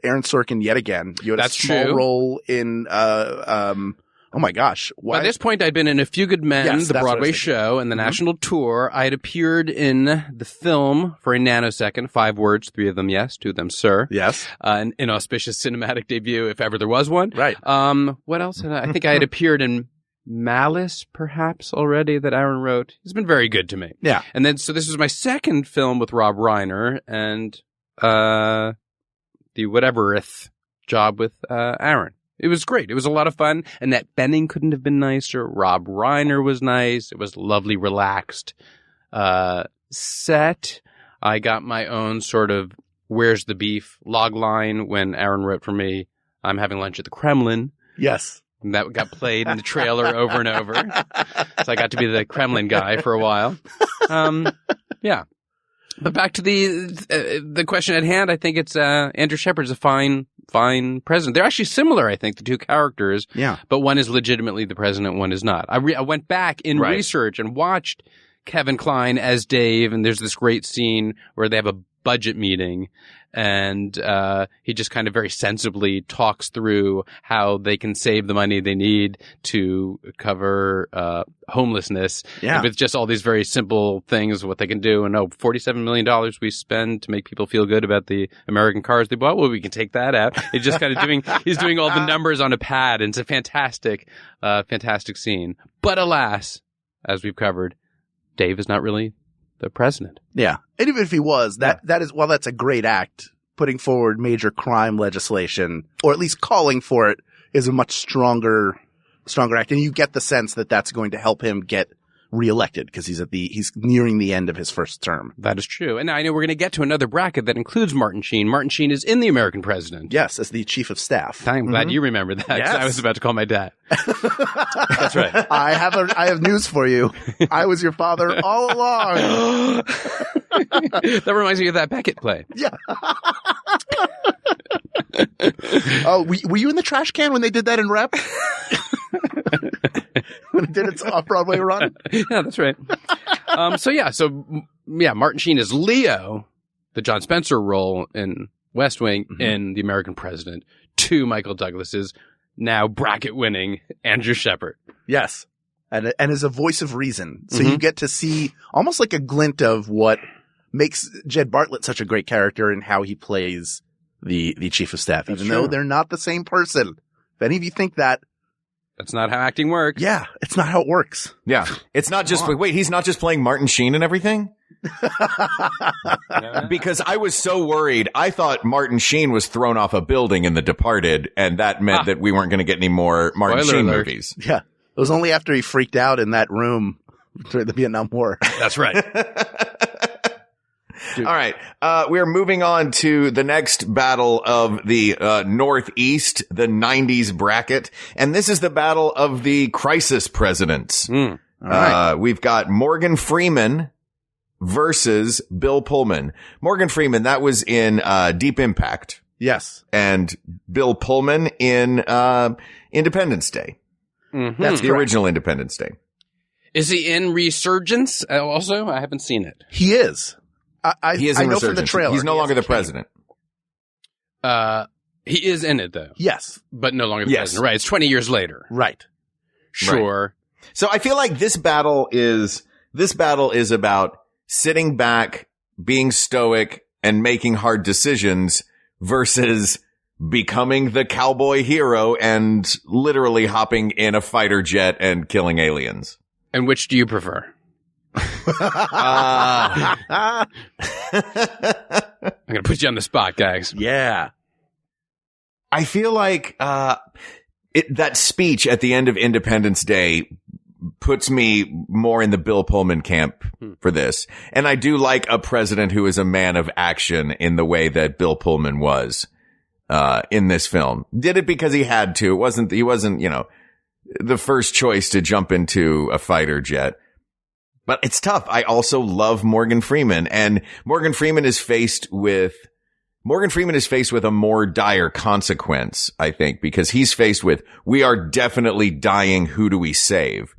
Aaron Sorkin yet again. You had a small role in, oh my gosh. By this point, I'd been in A Few Good Men, the Broadway show, and the national tour. I had appeared in the film for a nanosecond, 5 words, 3 of them yes, 2 of them sir. Yes. An inauspicious cinematic debut, if ever there was one. Right. What else had I think I had appeared in Malice, perhaps, already, that Aaron wrote. He's been very good to me. Yeah. And then, so this was my second film with Rob Reiner, and, the whatevereth job with Aaron. It was great. It was a lot of fun. Annette Bening couldn't have been nicer. Rob Reiner was nice. It was lovely, relaxed set. I got my own sort of "Where's the beef?" log line when Aaron wrote for me, "I'm having lunch at the Kremlin." Yes. And that got played in the trailer over and over. So I got to be the Kremlin guy for a while. Yeah. But back to the question at hand, I think it's Andrew Shepard's a fine president. They're actually similar, I think, the two characters. Yeah. But one is legitimately the president, one is not. I went back in research and watched Kevin Kline as Dave, and there's this great scene where they have a budget meeting, and he just kind of very sensibly talks through how they can save the money they need to cover homelessness with just all these very simple things, what they can do. And $47 million we spend to make people feel good about the American cars they bought. Well, we can take that out. He's just kind of he's doing all the numbers on a pad, and it's a fantastic scene. But alas, as we've covered, Dave is not really the president. Yeah. And even if he was, that is, while that's a great act, putting forward major crime legislation, or at least calling for it, is a much stronger act. And you get the sense that that's going to help him get reelected because he's nearing the end of his first term. That is true. And I know we're going to get to another bracket that includes Martin Sheen. Martin Sheen is in The American President. Yes, as the chief of staff. I'm glad you remember that, because I was about to call my dad. That's right. I have news for you. I was your father all along. That reminds me of that Beckett play. Yeah. Oh, were you in the trash can when they did that in Rep? When it did its off-Broadway run? Yeah, that's right. So Martin Sheen is Leo, the John Spencer role in West Wing, in The American President, to Michael Douglas's now bracket-winning Andrew Shepard. Yes. And is a voice of reason. So you get to see almost like a glint of what makes Jed Bartlett such a great character and how he plays the chief of staff, even though they're not the same person. If any of you think that, that's not how acting works. Yeah, it's not how it works. Yeah. It's not just, wait, he's not just playing Martin Sheen and everything? Because I was so worried. I thought Martin Sheen was thrown off a building in The Departed, and that meant that we weren't going to get any more Martin Sheen movies. Yeah. It was only after he freaked out in that room during the Vietnam War. That's right. All right. We're moving on to the next battle of the Northeast, the 90s bracket. And this is the battle of the crisis presidents. All right. We've got Morgan Freeman versus Bill Pullman. Morgan Freeman, that was in Deep Impact. Yes. And Bill Pullman in Independence Day. That's the original Independence Day. Is he in Resurgence also? I haven't seen it. He is. He is in I know Resurgence. from the trailer. He's no longer the president. He is in it, though. Yes. But no longer the president. Right. It's 20 years later. Right. Sure. Right. So I feel like this battle is about sitting back, being stoic, and making hard decisions versus becoming the cowboy hero and literally hopping in a fighter jet and killing aliens. And which do you prefer? I'm going to put you on the spot, guys. Yeah. I feel like that speech at the end of Independence Day puts me more in the Bill Pullman camp for this. And I do like a president who is a man of action in the way that Bill Pullman was in this film. Did it because he had to. He wasn't, the first choice to jump into a fighter jet. But it's tough. I also love Morgan Freeman, and Morgan Freeman is faced with a more dire consequence, I think, because he's faced with, we are definitely dying. Who do we save?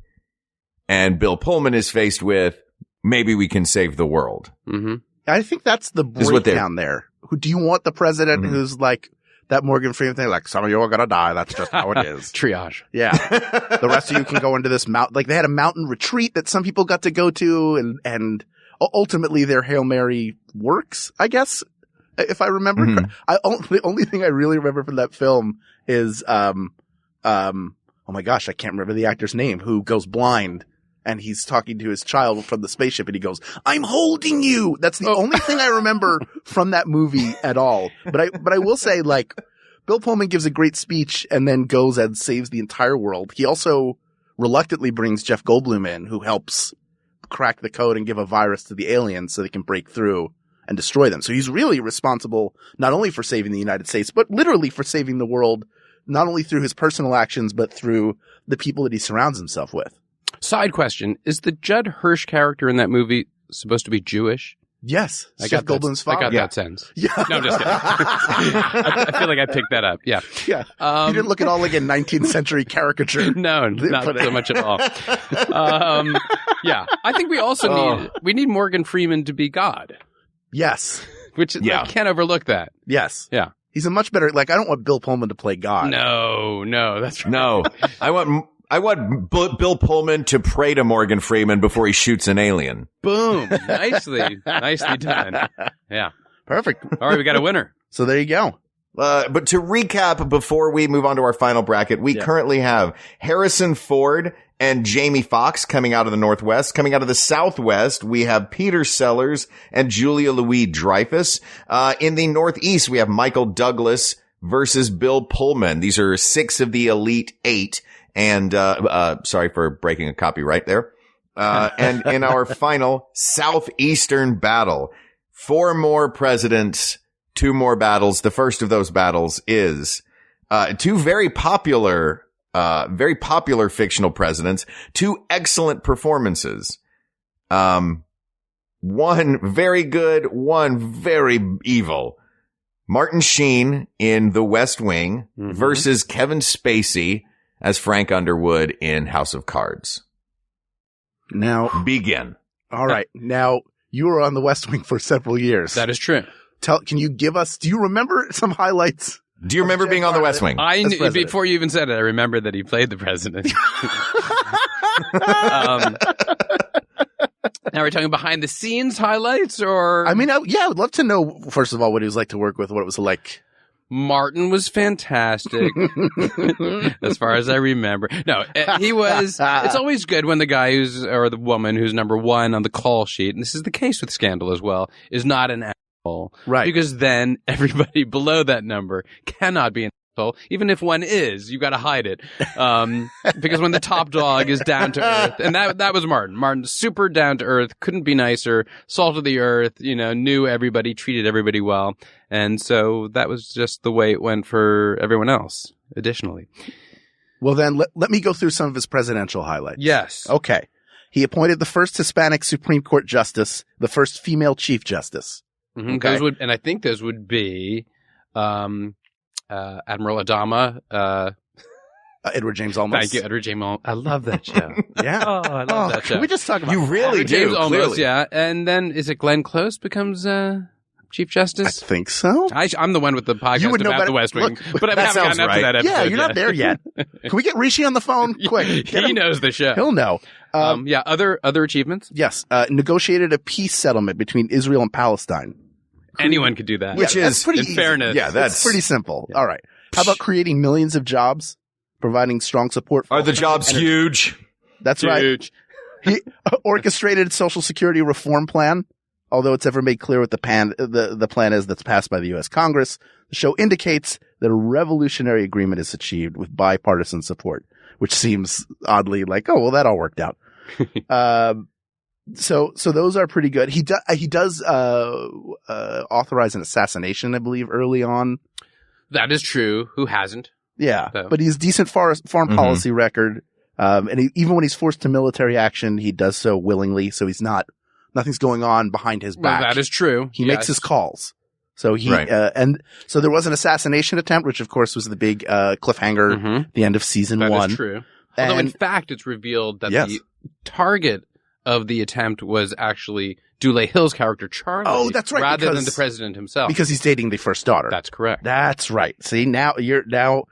And Bill Pullman is faced with, maybe we can save the world. Mm-hmm. I think that's the breakdown there. Who do you want the president who's like that Morgan Freeman thing? Like, some of you are going to die. That's just how it is. Triage. Yeah. The rest of you can go into this mountain. Like, they had a mountain retreat that some people got to go to, and ultimately their Hail Mary works, I guess, if I remember. The only thing I really remember from that film is, oh my gosh, I can't remember the actor's name, who goes blind. And he's talking to his child from the spaceship, and he goes, "I'm holding you." That's the only thing I remember from that movie at all. But I will say, like, Bill Pullman gives a great speech and then goes and saves the entire world. He also reluctantly brings Jeff Goldblum in, who helps crack the code and give a virus to the aliens so they can break through and destroy them. So he's really responsible not only for saving the United States, but literally for saving the world, not only through his personal actions, but through the people that he surrounds himself with. Side question. Is the Judd Hirsch character in that movie supposed to be Jewish? Yes. I Jeff got Goldblum's that, father. I got that sense. Yeah. No, I'm just kidding. I feel like I picked that up. Yeah. Yeah. You didn't look at all like a 19th century caricature. No, not so much at all. Yeah. I think we also need Morgan Freeman to be God. Yes. Which I can't overlook that. Yes. Yeah. He's a much better, like, I don't want Bill Pullman to play God. No, that's right. No, I want Bill Pullman to pray to Morgan Freeman before he shoots an alien. Boom. Nicely done. Yeah. Perfect. All right, we got a winner. So there you go. But to recap, before we move on to our final bracket, we currently have Harrison Ford and Jamie Foxx coming out of the Northwest. Coming out of the Southwest, we have Peter Sellers and Julia Louis-Dreyfus. In the Northeast, we have Michael Douglas versus Bill Pullman. These are 6 of the Elite 8. And, sorry for breaking a copyright there. And in our final Southeastern battle, 4 more presidents, 2 more battles. The first of those battles is, 2 very popular fictional presidents, 2 excellent performances. One very good, one very evil. Martin Sheen in The West Wing versus Kevin Spacey as Frank Underwood in House of Cards. Now, begin. All right. Now, you were on The West Wing for several years. That is true. Can you give us, do you remember some highlights? Do you remember being on The West Wing? I knew, before you even said it, I remember that he played the president. Now we're talking behind the scenes highlights, or? I mean, I would love to know, first of all, what he was like to work with, what it was like. Martin was fantastic, as far as I remember. No, he was. It's always good when the guy or the woman who's number 1 on the call sheet, and this is the case with Scandal as well, is not an asshole. Right. Because then everybody below that number cannot be an asshole. Even if one is, you got to hide it. Because when the top dog is down to earth, and that was Martin. Martin's super down to earth, couldn't be nicer, salt of the earth, knew everybody, treated everybody well. And so that was just the way it went for everyone else, additionally. Well, then let me go through some of his presidential highlights. Yes. Okay. He appointed the first Hispanic Supreme Court justice, the first female Chief Justice. Mm-hmm. Okay. And I think those would be Admiral Adama. Edward James Olmos. Thank you, Edward James Olmos. I love that show. Yeah. Oh, I love that show. Can we just talk about You really Edward do, James Olmos, clearly. yeah. And then is it Glenn Close becomes Chief Justice? I think so. I'm the one with the podcast You would know about better. the West Wing, Look, but I that haven't gotten sounds up to right. that episode Yeah, you're not there yet. Can we get Rishi on the phone? Quick. He knows the show. He'll know. Yeah, other achievements? Yes. Negotiated a peace settlement between Israel and Palestine. Anyone could do that. Which that's is, pretty in easy. fairness. yeah, That's pretty simple. All right. How about creating millions of jobs, providing strong support for Are the jobs huge? That's right. Huge. He orchestrated Social Security reform plan, although it's ever made clear what the plan is that's passed by the U.S. Congress. The show indicates that a revolutionary agreement is achieved with bipartisan support, which seems oddly like, oh, well, that all worked out. So those are pretty good. He does authorize an assassination, I believe, early on. That is true. Who hasn't? Yeah, So. but he has decent foreign policy record. And even when he's forced to military action, he does so willingly. So nothing's going on behind his back. Well, that is true. He makes his calls. So and so there was an assassination attempt, which of course was the big, cliffhanger at the end of season 1. That is true. Although in fact, it's revealed that the target of the attempt was actually Dule Hill's character, Charlie. Oh, that's right. Rather than the president himself. Because he's dating the first daughter. That's correct. That's right. See, now you're my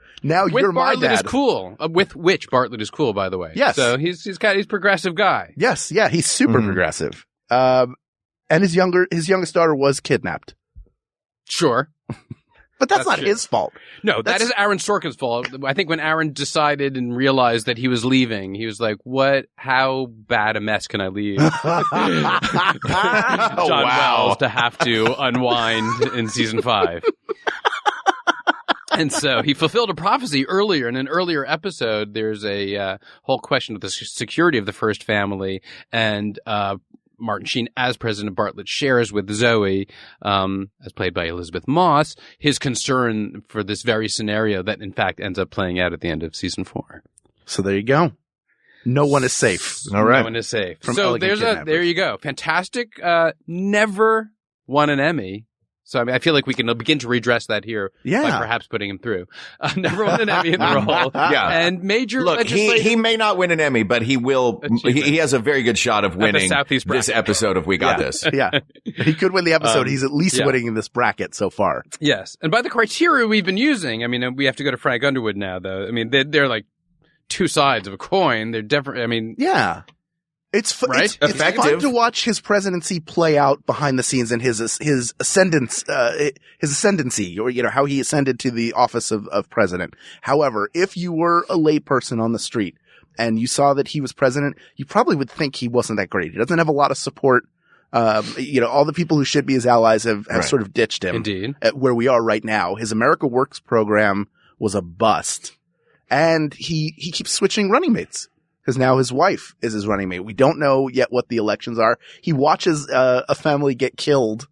Bartlett dad. is cool. With which Bartlett is cool, by the way. Yes. So he's progressive guy. Yes. Yeah. He's super progressive. And his youngest daughter was kidnapped. Sure. But that's not true. his fault. No, that is Aaron Sorkin's fault. I think when Aaron decided and realized that he was leaving, he was like, how bad a mess can I leave? John Wells to have to unwind in season 5. And so he fulfilled a prophecy earlier. In an earlier episode, there's a whole question of the security of the first family, and Martin Sheen, as President Bartlett, shares with Zoe, as played by Elizabeth Moss, his concern for this very scenario that, in fact, ends up playing out at the end of season 4. So there you go. No one is safe. All right. No one is safe. From So Elegant Kidnappers. there you go. Fantastic. Never won an Emmy. So I mean, I feel like we can begin to redress that here by perhaps putting him through. Never won an Emmy in the role. Yeah. And major Look, he may not win an Emmy, but he will. He has a very good shot of winning this episode of We Got This. Yeah. He could win the episode. He's at least winning in this bracket so far. Yes. And by the criteria we've been using, I mean, we have to go to Frank Underwood now, though. I mean, they're like two sides of a coin. They're different. I mean, yeah. It's fun to watch his presidency play out behind the scenes and his ascendancy, or, you know, how he ascended to the office of president. However, if you were a layperson on the street and you saw that he was president, you probably would think he wasn't that great. He doesn't have a lot of support. You know, all the people who should be his allies have sort of ditched him. Indeed. At where we are right now. His America Works program was a bust, and he keeps switching running mates. Because now his wife is his running mate. We don't know yet what the elections are. He watches a family get killed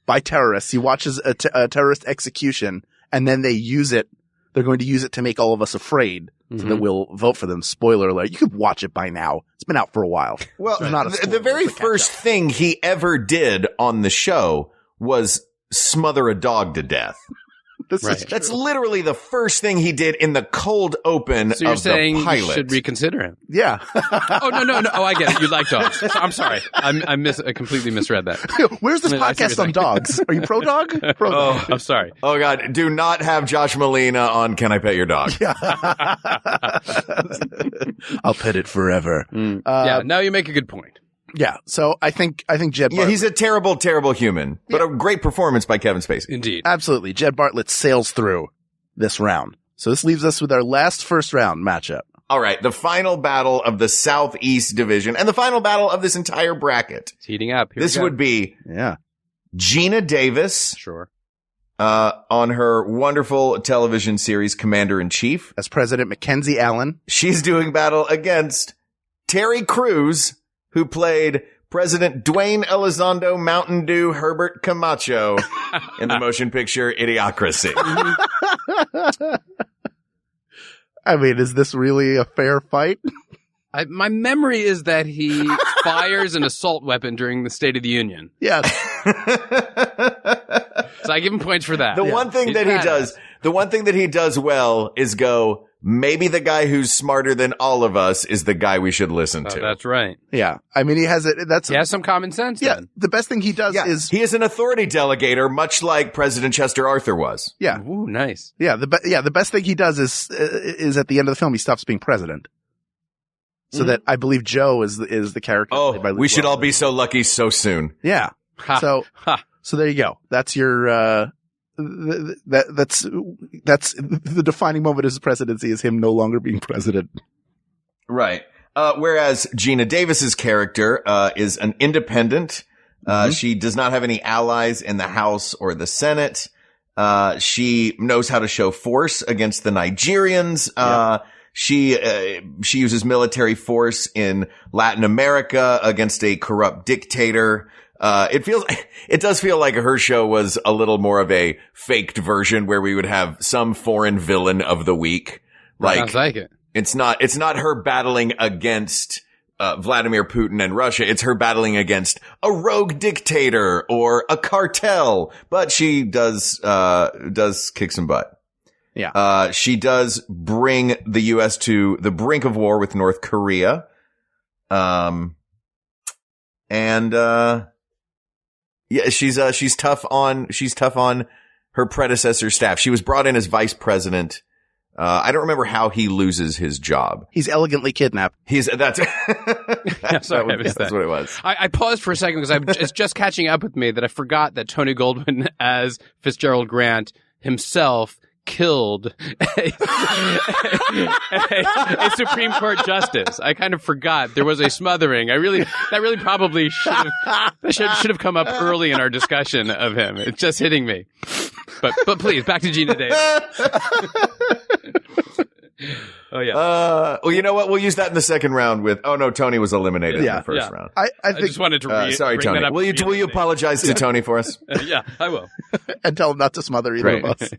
by terrorists. He watches a terrorist execution, and then they use it. They're going to use it to make all of us afraid, so that we'll vote for them. Spoiler alert. You could watch it by now. It's been out for a while. Well, the very first thing he ever did on the show was smother a dog to death. That's literally the first thing he did in the cold open so you're of saying the pilot. You should reconsider him. Yeah. Oh, no. Oh, I get it. You like dogs. I'm sorry. I completely misread that. Where's this podcast on dogs? Are you pro dog? Pro dog. I'm sorry. Oh, God. Do not have Josh Malina on Can I Pet Your Dog? I'll pet it forever. Yeah, now you make a good point. Yeah. So I think Jed Bartlett. Yeah, he's a terrible, terrible human, but a great performance by Kevin Spacey. Indeed. Absolutely. Jed Bartlett sails through this round. So this leaves us with our last first round matchup. All right. The final battle of the Southeast Division and the final battle of this entire bracket. It's heating up. This would be Gina Davis. Sure. On her wonderful television series Commander-in-Chief. As President Mackenzie Allen. She's doing battle against Terry Crews, who played President Dwayne Elizondo Mountain Dew Herbert Camacho in the motion picture Idiocracy. I mean, is this really a fair fight? My memory is that he fires an assault weapon during the State of the Union. Yeah. So I give him points for that. The one thing that he does well is go, maybe the guy who's smarter than all of us is the guy we should listen to. That's right. Yeah. I mean, he has some common sense. Yeah. Then. The best thing he does is he is an authority delegator, much like President Chester Arthur was. Yeah. Ooh, nice. Yeah. The best thing he does is at the end of the film, he stops being president. So that I believe Joe is the character. Oh, we should all be so lucky so soon. Yeah. So there you go. That's your, that's the defining moment of his presidency is him no longer being president. Right. Whereas Gina Davis's character, is an independent. She does not have any allies in the House or the Senate. She knows how to show force against the Nigerians. She uses military force in Latin America against a corrupt dictator. It does feel like her show was a little more of a faked version where we would have some foreign villain of the week. Sounds like it. It's not her battling against, Vladimir Putin and Russia. It's her battling against a rogue dictator or a cartel, but she does kick some butt. Yeah. She does bring the U.S. to the brink of war with North Korea. She's tough on her predecessor's staff. She was brought in as vice president. I don't remember how he loses his job. He's elegantly kidnapped. That's what it was. I paused for a second because it's just catching up with me that I forgot that Tony Goldwyn as Fitzgerald Grant himself killed a Supreme Court justice. I kind of forgot there was a smothering. That really probably should have come up early in our discussion of him. It's just hitting me. But please, back to Gina Davis. Oh yeah. Well, you know what? We'll use that in the second round with. Oh no, Tony was eliminated in the first round. I just wanted to. Sorry, Tony. Will you apologize to Tony for us? Yeah, I will. And tell him not to smother either of us.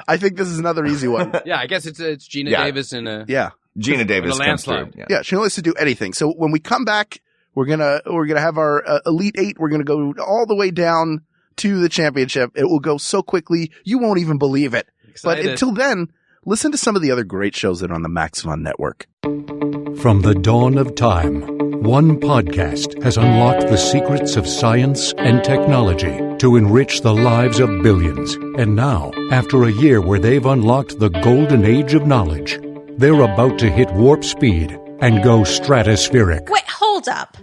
I think this is another easy one. Yeah, I guess it's Gina Davis in a. Yeah. Gina Davis comes through. landslide. Yeah, she only has to do anything. So when we come back, we're gonna have our Elite Eight. We're gonna go all the way down to the championship. It will go so quickly you won't even believe it. Excited. But until then, listen to some of the other great shows that are on the Max Fun Network. From the dawn of time, one podcast has unlocked the secrets of science and technology to enrich the lives of billions. And now, after a year where they've unlocked the golden age of knowledge, they're about to hit warp speed and go stratospheric. Wait, hold up.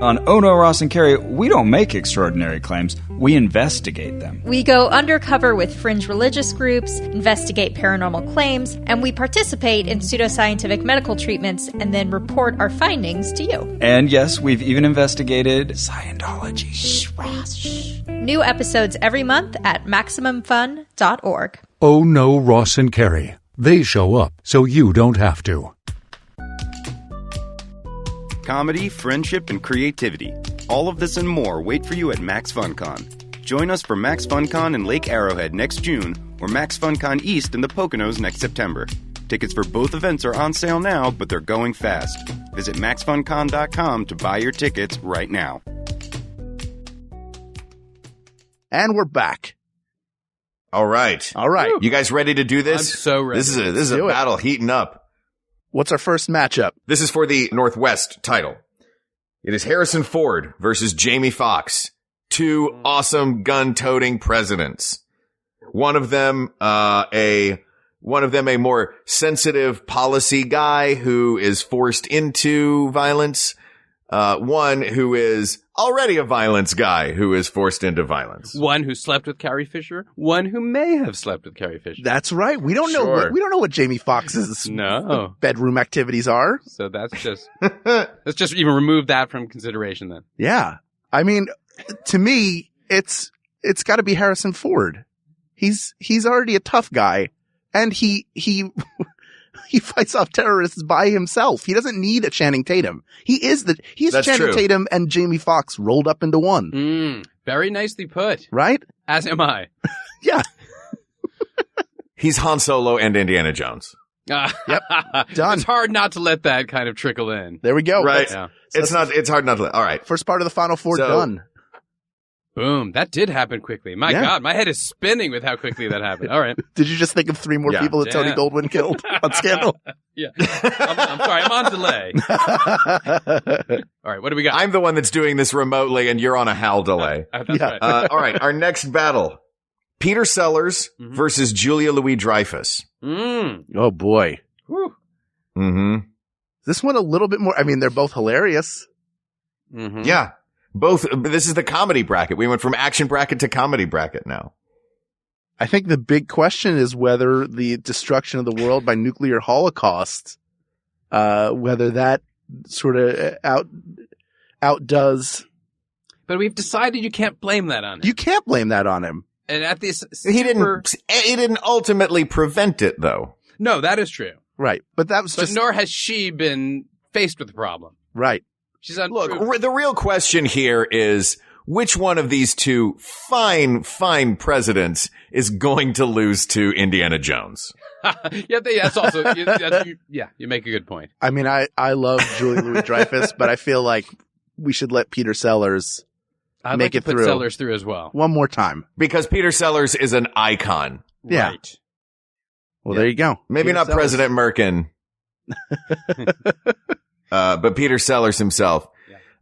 On Oh No, Ross and Carrie, we don't make extraordinary claims. We investigate them. We go undercover with fringe religious groups, investigate paranormal claims, and we participate in pseudoscientific medical treatments and then report our findings to you. And yes, we've even investigated Scientology. Shh, Ross, shh. New episodes every month at MaximumFun.org. Oh no, Ross and Carrie. They show up so you don't have to. Comedy, friendship, and creativity. All of this and more wait for you at Max FunCon. Join us for Max FunCon in Lake Arrowhead next June or Max FunCon East in the Poconos next September. Tickets for both events are on sale now, but they're going fast. Visit MaxFunCon.com to buy your tickets right now. And we're back. All right. All right. You guys ready to do this? I'm so ready. This is a Do it. battle heating up. What's our first matchup? This is for the Northwest title. It is Harrison Ford versus Jamie Foxx. Two awesome gun-toting presidents. One of them a more sensitive policy guy who is forced into violence. One who is already a violence guy who is forced into violence. One who slept with Carrie Fisher. One who may have slept with Carrie Fisher. That's right. We don't know. We don't know what Jamie Foxx's No. bedroom activities are. So that's just let's just even remove that from consideration then. Yeah. I mean, to me, it's got to be Harrison Ford. He's already a tough guy, and he fights off terrorists by himself. He doesn't need a Channing Tatum. He's That's Channing true. Tatum and Jamie Foxx rolled up into one. Very nicely put. Right? As am I. Yeah. He's Han Solo and Indiana Jones. Done. It's hard not to let that kind of trickle in. There we go. Right. Yeah. It's hard not to. All right. First part of the Final Four So- done. Boom. That did happen quickly. My Yeah. God, my head is spinning with how quickly that happened. All right. Did you just think of three more Yeah. people that Tony Damn. Goldwyn killed on Scandal? Yeah. I'm sorry. I'm on delay. All right. What do we got? I'm the one that's doing this remotely, and you're on a HAL delay. That's Yeah. right. All right. Our next battle: Peter Sellers versus Julia Louis-Dreyfus. Oh boy. Whew. Mm-hmm. This one a little bit more. I mean, they're both hilarious. Mm-hmm. Yeah. Both. This is the comedy bracket. We went from action bracket to comedy bracket now. I think the big question is whether the destruction of the world by nuclear holocaust, whether that sort of outdoes. But we've decided you can't blame that on him. You can't blame that on him. And at this, He didn't ultimately prevent it, though. No, that is true. Right. But that was But just, nor has she been faced with the problem. right. She's on. Look, the real question here is which one of these two fine presidents is going to lose to Indiana Jones? Yeah, that's also. You make a good point. I mean, I love Julia Louis-Dreyfus, but I feel like we should let Peter Sellers I'd make like to it put through Sellers through as well. one more time. Because Peter Sellers is an icon. Yeah. Right. Well, there you go. Maybe Peter not Sellers. President Merkin. But Peter Sellers himself.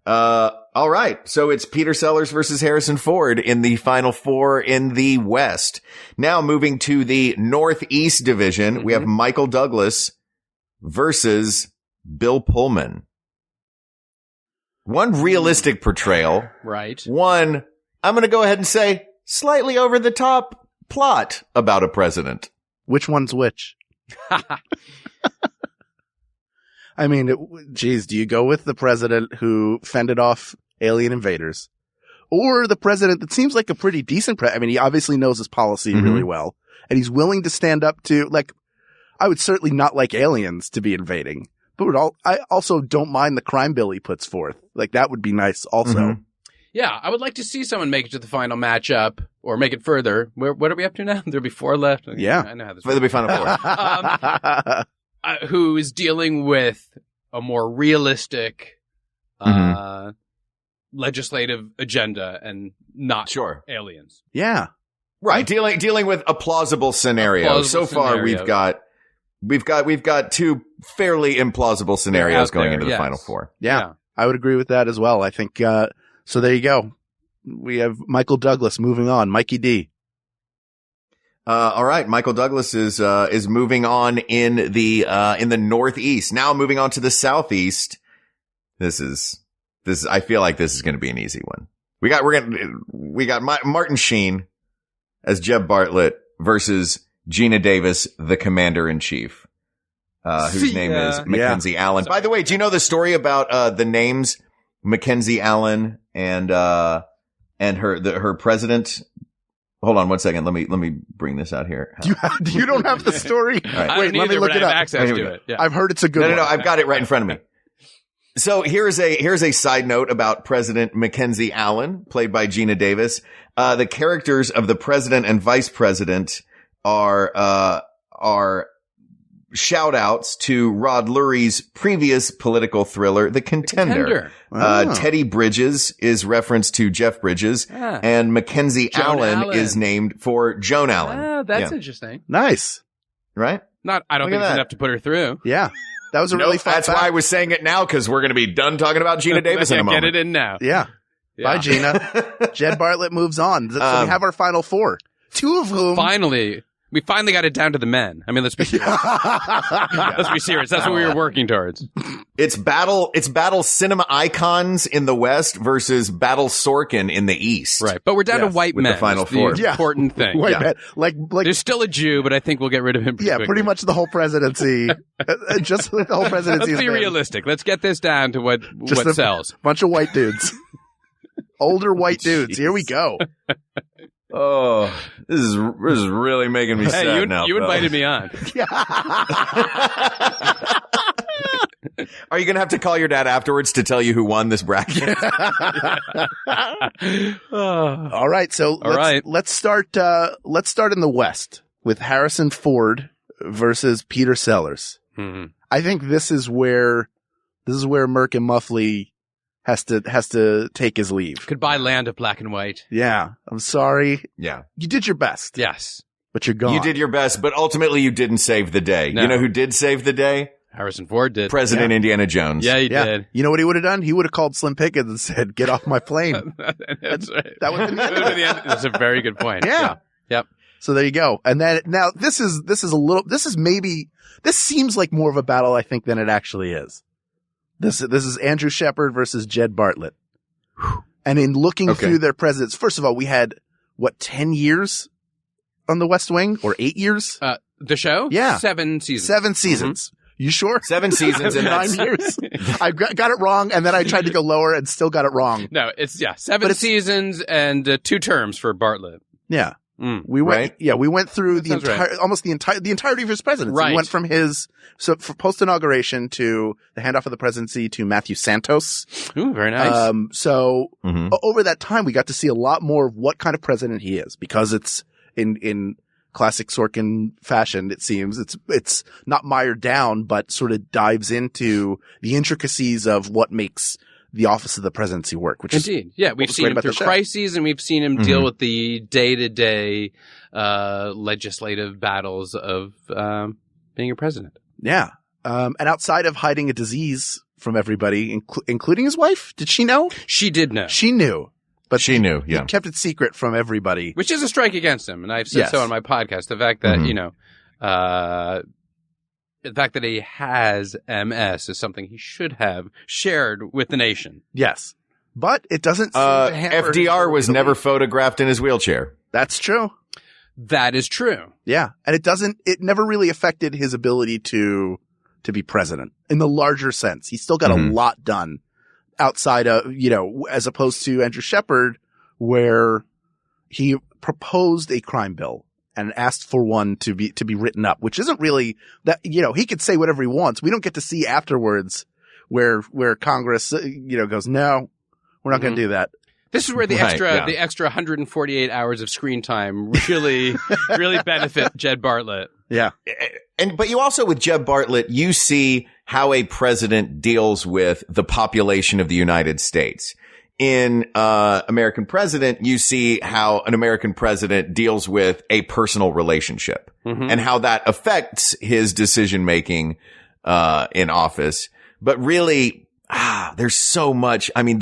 All right. So it's Peter Sellers versus Harrison Ford in the Final Four in the West. Now moving to the Northeast Division, we have Michael Douglas versus Bill Pullman. One realistic portrayal. Right. One, I'm going to go ahead and say, slightly over the top plot about a president. Which one's which? I mean, geez, do you go with the president who fended off alien invaders, or the president that seems like a pretty decent I mean, he obviously knows his policy really well, and he's willing to stand up to, like, I would certainly not like aliens to be invading, but I also don't mind the crime bill he puts forth. Like, that would be nice also. Yeah, I would like to see someone make it to the final matchup or make it further. What are we up to now? There'll be 4 left. Yeah. I know how this For the works. Final Four. who is dealing with a more realistic legislative agenda and not aliens. Yeah. Right. Dealing with a plausible scenario. So far we've got two fairly implausible scenarios going into the final four. Yeah. I would agree with that as well. I think so there you go. We have Michael Douglas moving on. Mikey D. All right. Michael Douglas is moving on in the Northeast. Now moving on to the Southeast. This is, I feel like this is going to be an easy one. We got Martin Sheen as Jeb Bartlett versus Gina Davis, the Commander-in-Chief, whose name is Mackenzie Allen. By the way, do you know the story about, the names Mackenzie Allen and her president? Hold on one second. Let me bring this out here. You don't have the story? Right. Wait, let me look it up. Access to it. Yeah. I've heard it's a good one. No, I've got it right in front of me. So here's a side note about President Mackenzie Allen, played by Gina Davis. The characters of the president and vice president are shout outs to Rod Lurie's previous political thriller, The Contender. Teddy Bridges is referenced to Jeff Bridges, and Mackenzie Allen is named for Joan Allen. Oh, that's interesting. Nice. Right? I don't think it's enough to put her through. Yeah. That was a really fun That's fact. why I was saying it now, because we're going to be done talking about Gina Davis in a moment. Get it in now. Yeah. Bye, Gina. Jed Bartlett moves on. So we have our final four. Two of whom... We finally got it down to the men. I mean, let's be serious. Let's be serious. That's what we were working towards. It's battle cinema icons in the West versus battle Sorkin in the East. Right. But we're down to white men. The final four. The important thing. White men. Like, there's still a Jew, but I think we'll get rid of him pretty quickly. Pretty much the whole presidency. Just the whole presidency. Let's be realistic. Let's get this down to what sells. Bunch of white dudes. Older white dudes. Here we go. Oh, this is really making me sad now. You invited me on. Are you going to have to call your dad afterwards to tell you who won this bracket? All right. So let's start in the West with Harrison Ford versus Peter Sellers. Mm-hmm. I think this is where Merck and Muffley has to take his leave. Goodbye, land of black and white. Yeah. I'm sorry. Yeah. You did your best. Yes. But you're gone. You did your best, but ultimately you didn't save the day. No. You know who did save the day? Harrison Ford did. President Indiana Jones. Yeah, he did. You know what he would have done? He would have called Slim Pickens and said, "Get off my plane." That's right. That would have been the end. That's a very good point. Yeah. Yep. So there you go. And then now this seems like more of a battle, I think, than it actually is. This is Andrew Shepard versus Jed Bartlett. And in looking through their presidents, first of all, we had 10 years on the West Wing or 8 years? The show? Yeah. 7 seasons. 7 seasons. Mm-hmm. You sure? 7 seasons and 9 years. I got it wrong, and then I tried to go lower and still got it wrong. No, it's 7 seasons and 2 terms for Bartlett. Yeah. We went through almost the entirety of his presidency. Right. We went from for post inauguration to the handoff of the presidency to Matthew Santos. Ooh, very nice. Over that time, we got to see a lot more of what kind of president he is, because it's in classic Sorkin fashion. It seems it's not mired down, but sort of dives into the intricacies of what makes the office of the presidency work, which indeed. We've seen him through crises, and we've seen him deal with the day-to-day legislative battles of being a president. Yeah. And outside of hiding a disease from everybody, including his wife, did she know? She did know. She knew. But she knew, yeah. He kept it secret from everybody. Which is a strike against him, and I've said so on my podcast. The fact that, the fact that he has MS is something he should have shared with the nation. Yes. But it doesn't seem to hamper FDR was never photographed in his wheelchair. That's true. That is true. Yeah. And it never really affected his ability to be president in the larger sense. He still got a lot done outside of, as opposed to Andrew Shepard, where he proposed a crime bill and asked for one to be written up, which isn't really that, he could say whatever he wants. We don't get to see afterwards where Congress, goes, no, we're not going to do that. This is where the extra 148 hours of screen time really benefit Jed Bartlett. Yeah. But you also, with Jeb Bartlett, you see how a president deals with the population of the United States. In American President, you see how an American president deals with a personal relationship and how that affects his decision making in office. But really, there's so much. I mean,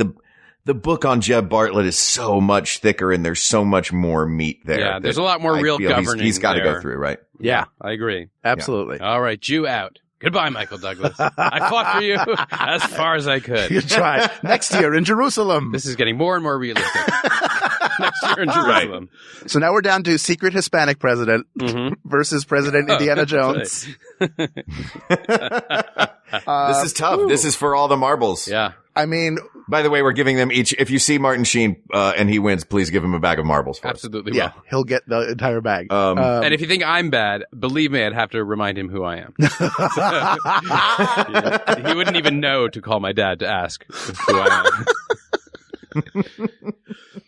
the book on Jeb Bartlett is so much thicker, and there's so much more meat there. Yeah, there's a lot more real governing. He's got to there. go through, right? Yeah, I agree. Absolutely. Yeah. All right, Jew out. Goodbye, Michael Douglas. I fought for you as far as I could. You tried. Next year in Jerusalem. This is getting more and more realistic. Next year in Jerusalem. Right. So now we're down to secret Hispanic president versus President Indiana Jones. This is tough. This is for all the marbles. Yeah. I mean, by the way, we're giving them each. If you see Martin Sheen and he wins, please give him a bag of marbles. For Absolutely. Yeah, he'll get the entire bag. And if you think I'm bad, believe me, I'd have to remind him who I am. He wouldn't even know to call my dad to ask who I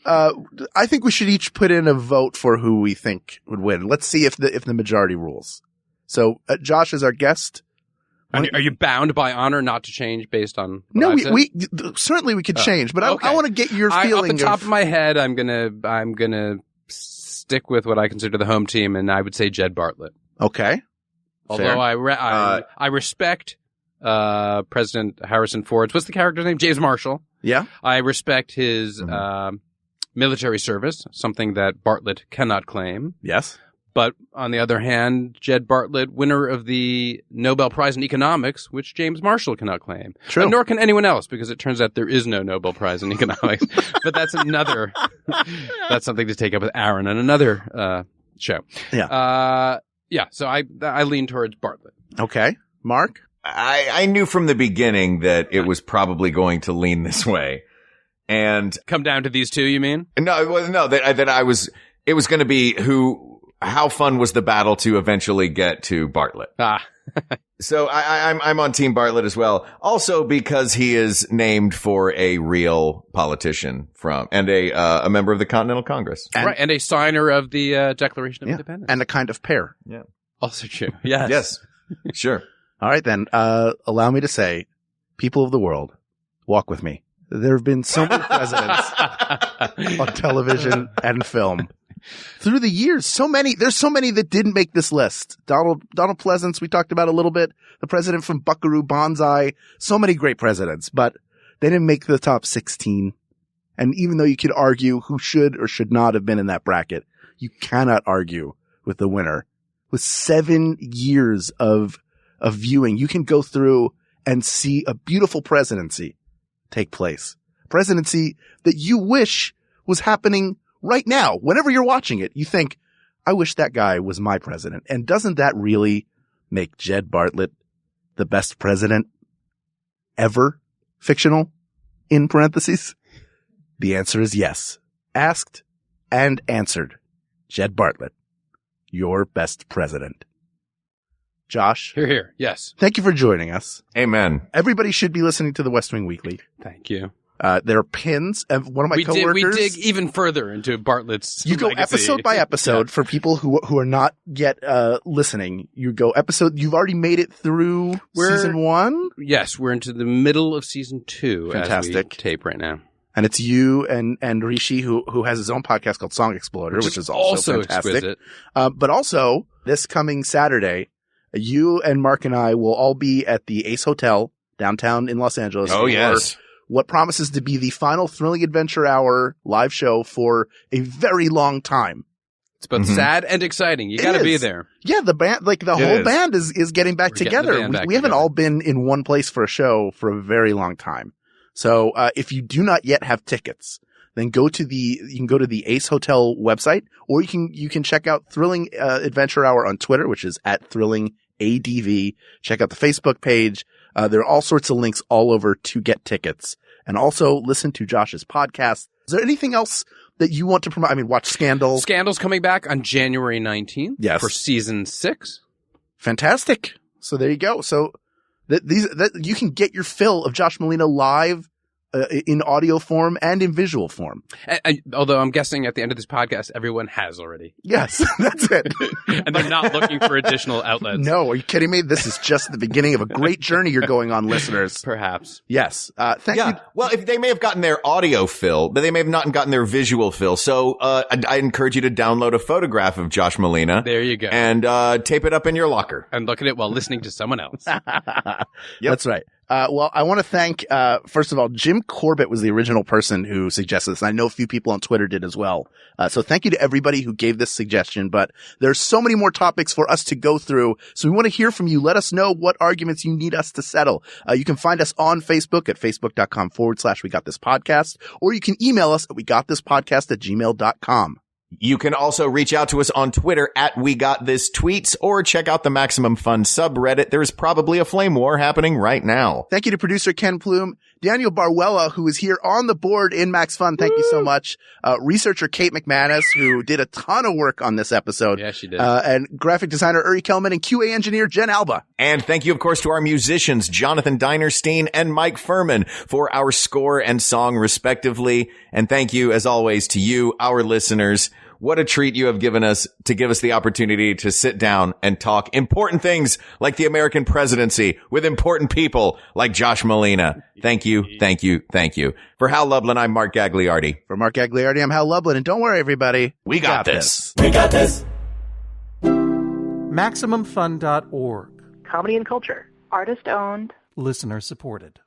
am. I think we should each put in a vote for who we think would win. Let's see if the majority rules. So Josh is our guest. Are you bound by honor not to change based on? No, we certainly we could change, but okay. I want to get your feeling. Off the top of my head, I'm gonna stick with what I consider the home team, and I would say Jed Bartlett. Okay. Although I respect President Harrison Ford's, what's the character's name? James Marshall. Yeah. I respect his military service, something that Bartlett cannot claim. Yes. But on the other hand, Jed Bartlett, winner of the Nobel Prize in Economics, which James Marshall cannot claim. True. And nor can anyone else, because it turns out there is no Nobel Prize in Economics. But that's something to take up with Aaron on another show. Yeah. So I lean towards Bartlett. Okay. Mark? I knew from the beginning that it was probably going to lean this way. And come down to these two, you mean? No, it was going to be how fun was the battle to eventually get to Bartlett? So I'm on Team Bartlett as well. Also because he is named for a real politician and a member of the Continental Congress. And a signer of the Declaration of Independence. And a kind of pear. Yeah. Also true. Yes. Yes. Sure. All right, then. Allow me to say, people of the world, walk with me. There have been so many presidents on television and film. Through the years, there's so many that didn't make this list. Donald Pleasance, we talked about a little bit. The president from Buckaroo Banzai. So many great presidents, but they didn't make the top 16. And even though you could argue who should or should not have been in that bracket, you cannot argue with the winner. With 7 years of viewing, you can go through and see a beautiful presidency take place. Presidency that you wish was happening right now. Whenever you're watching it, you think, I wish that guy was my president. And doesn't that really make Jed Bartlett the best president ever? Fictional? In parentheses? The answer is yes. Asked and answered. Jed Bartlett, your best president. Josh? Here. Yes. Thank you for joining us. Amen. Everybody should be listening to the West Wing Weekly. Thank you. There are pins. One of my coworkers. We dig even further into Bartlett's. You go legacy. episode by episode for people who are not yet listening. You go episode. You've already made it through season 1. Yes, we're into the middle of season 2. Fantastic. As we tape right now. And it's you and Rishi who has his own podcast called Song Exploder, which is also fantastic. Exquisite. But also this coming Saturday, you and Mark and I will all be at the Ace Hotel downtown in Los Angeles. Oh, yes. What promises to be the final Thrilling Adventure Hour live show for a very long time. It's both sad and exciting. You got to be there. Yeah, the band, the whole band is getting back together. We haven't all been in one place for a show for a very long time. So, if you do not yet have tickets, then you can go to the Ace Hotel website, or you can check out Thrilling Adventure Hour on Twitter, which is @ThrillingADV. Check out the Facebook page. There are all sorts of links all over to get tickets, and also listen to Josh's podcast. Is there anything else that you want to promote? I mean, watch Scandal. Scandal's coming back on January 19th. Yes. For season 6. Fantastic. So there you go. So that you can get your fill of Josh Malina live in audio form and in visual form. Although I'm guessing at the end of this podcast, everyone has already. Yes, that's it. And they're not looking for additional outlets. No, are you kidding me? This is just the beginning of a great journey you're going on, listeners. Perhaps. Yes. Thank you. Well, if they may have gotten their audio fill, but they may have not gotten their visual fill. So I encourage you to download a photograph of Josh Malina. There you go. And tape it up in your locker. And look at it while listening to someone else. That's right. Well, I want to thank, first of all, Jim Corbett was the original person who suggested this. And I know a few people on Twitter did as well. So thank you to everybody who gave this suggestion, but there's so many more topics for us to go through. So we want to hear from you. Let us know what arguments you need us to settle. You can find us on Facebook at facebook.com/WeGotThisPodcast, or you can email us at WeGotThisPodcast@gmail.com. You can also reach out to us on Twitter at WeGotThisTweets, or check out the Maximum Fun subreddit. There is probably a flame war happening right now. Thank you to producer Ken Plume, Daniel Barwella, who is here on the board in Max Fun. Thank you so much. Researcher Kate McManus, who did a ton of work on this episode. Yeah, she did. And graphic designer Uri Kelman and QA engineer Jen Alba. And thank you, of course, to our musicians, Jonathan Dinerstein and Mike Furman, for our score and song, respectively. And thank you, as always, to you, our listeners. What a treat you have given us to give us the opportunity to sit down and talk important things like the American presidency with important people like Josh Malina. Thank you, thank you, thank you. For Hal Lublin, I'm Mark Gagliardi. For Mark Gagliardi, I'm Hal Lublin. And don't worry, everybody. We got this. We got this. MaximumFun.org. Comedy and culture. Artist owned. Listener supported.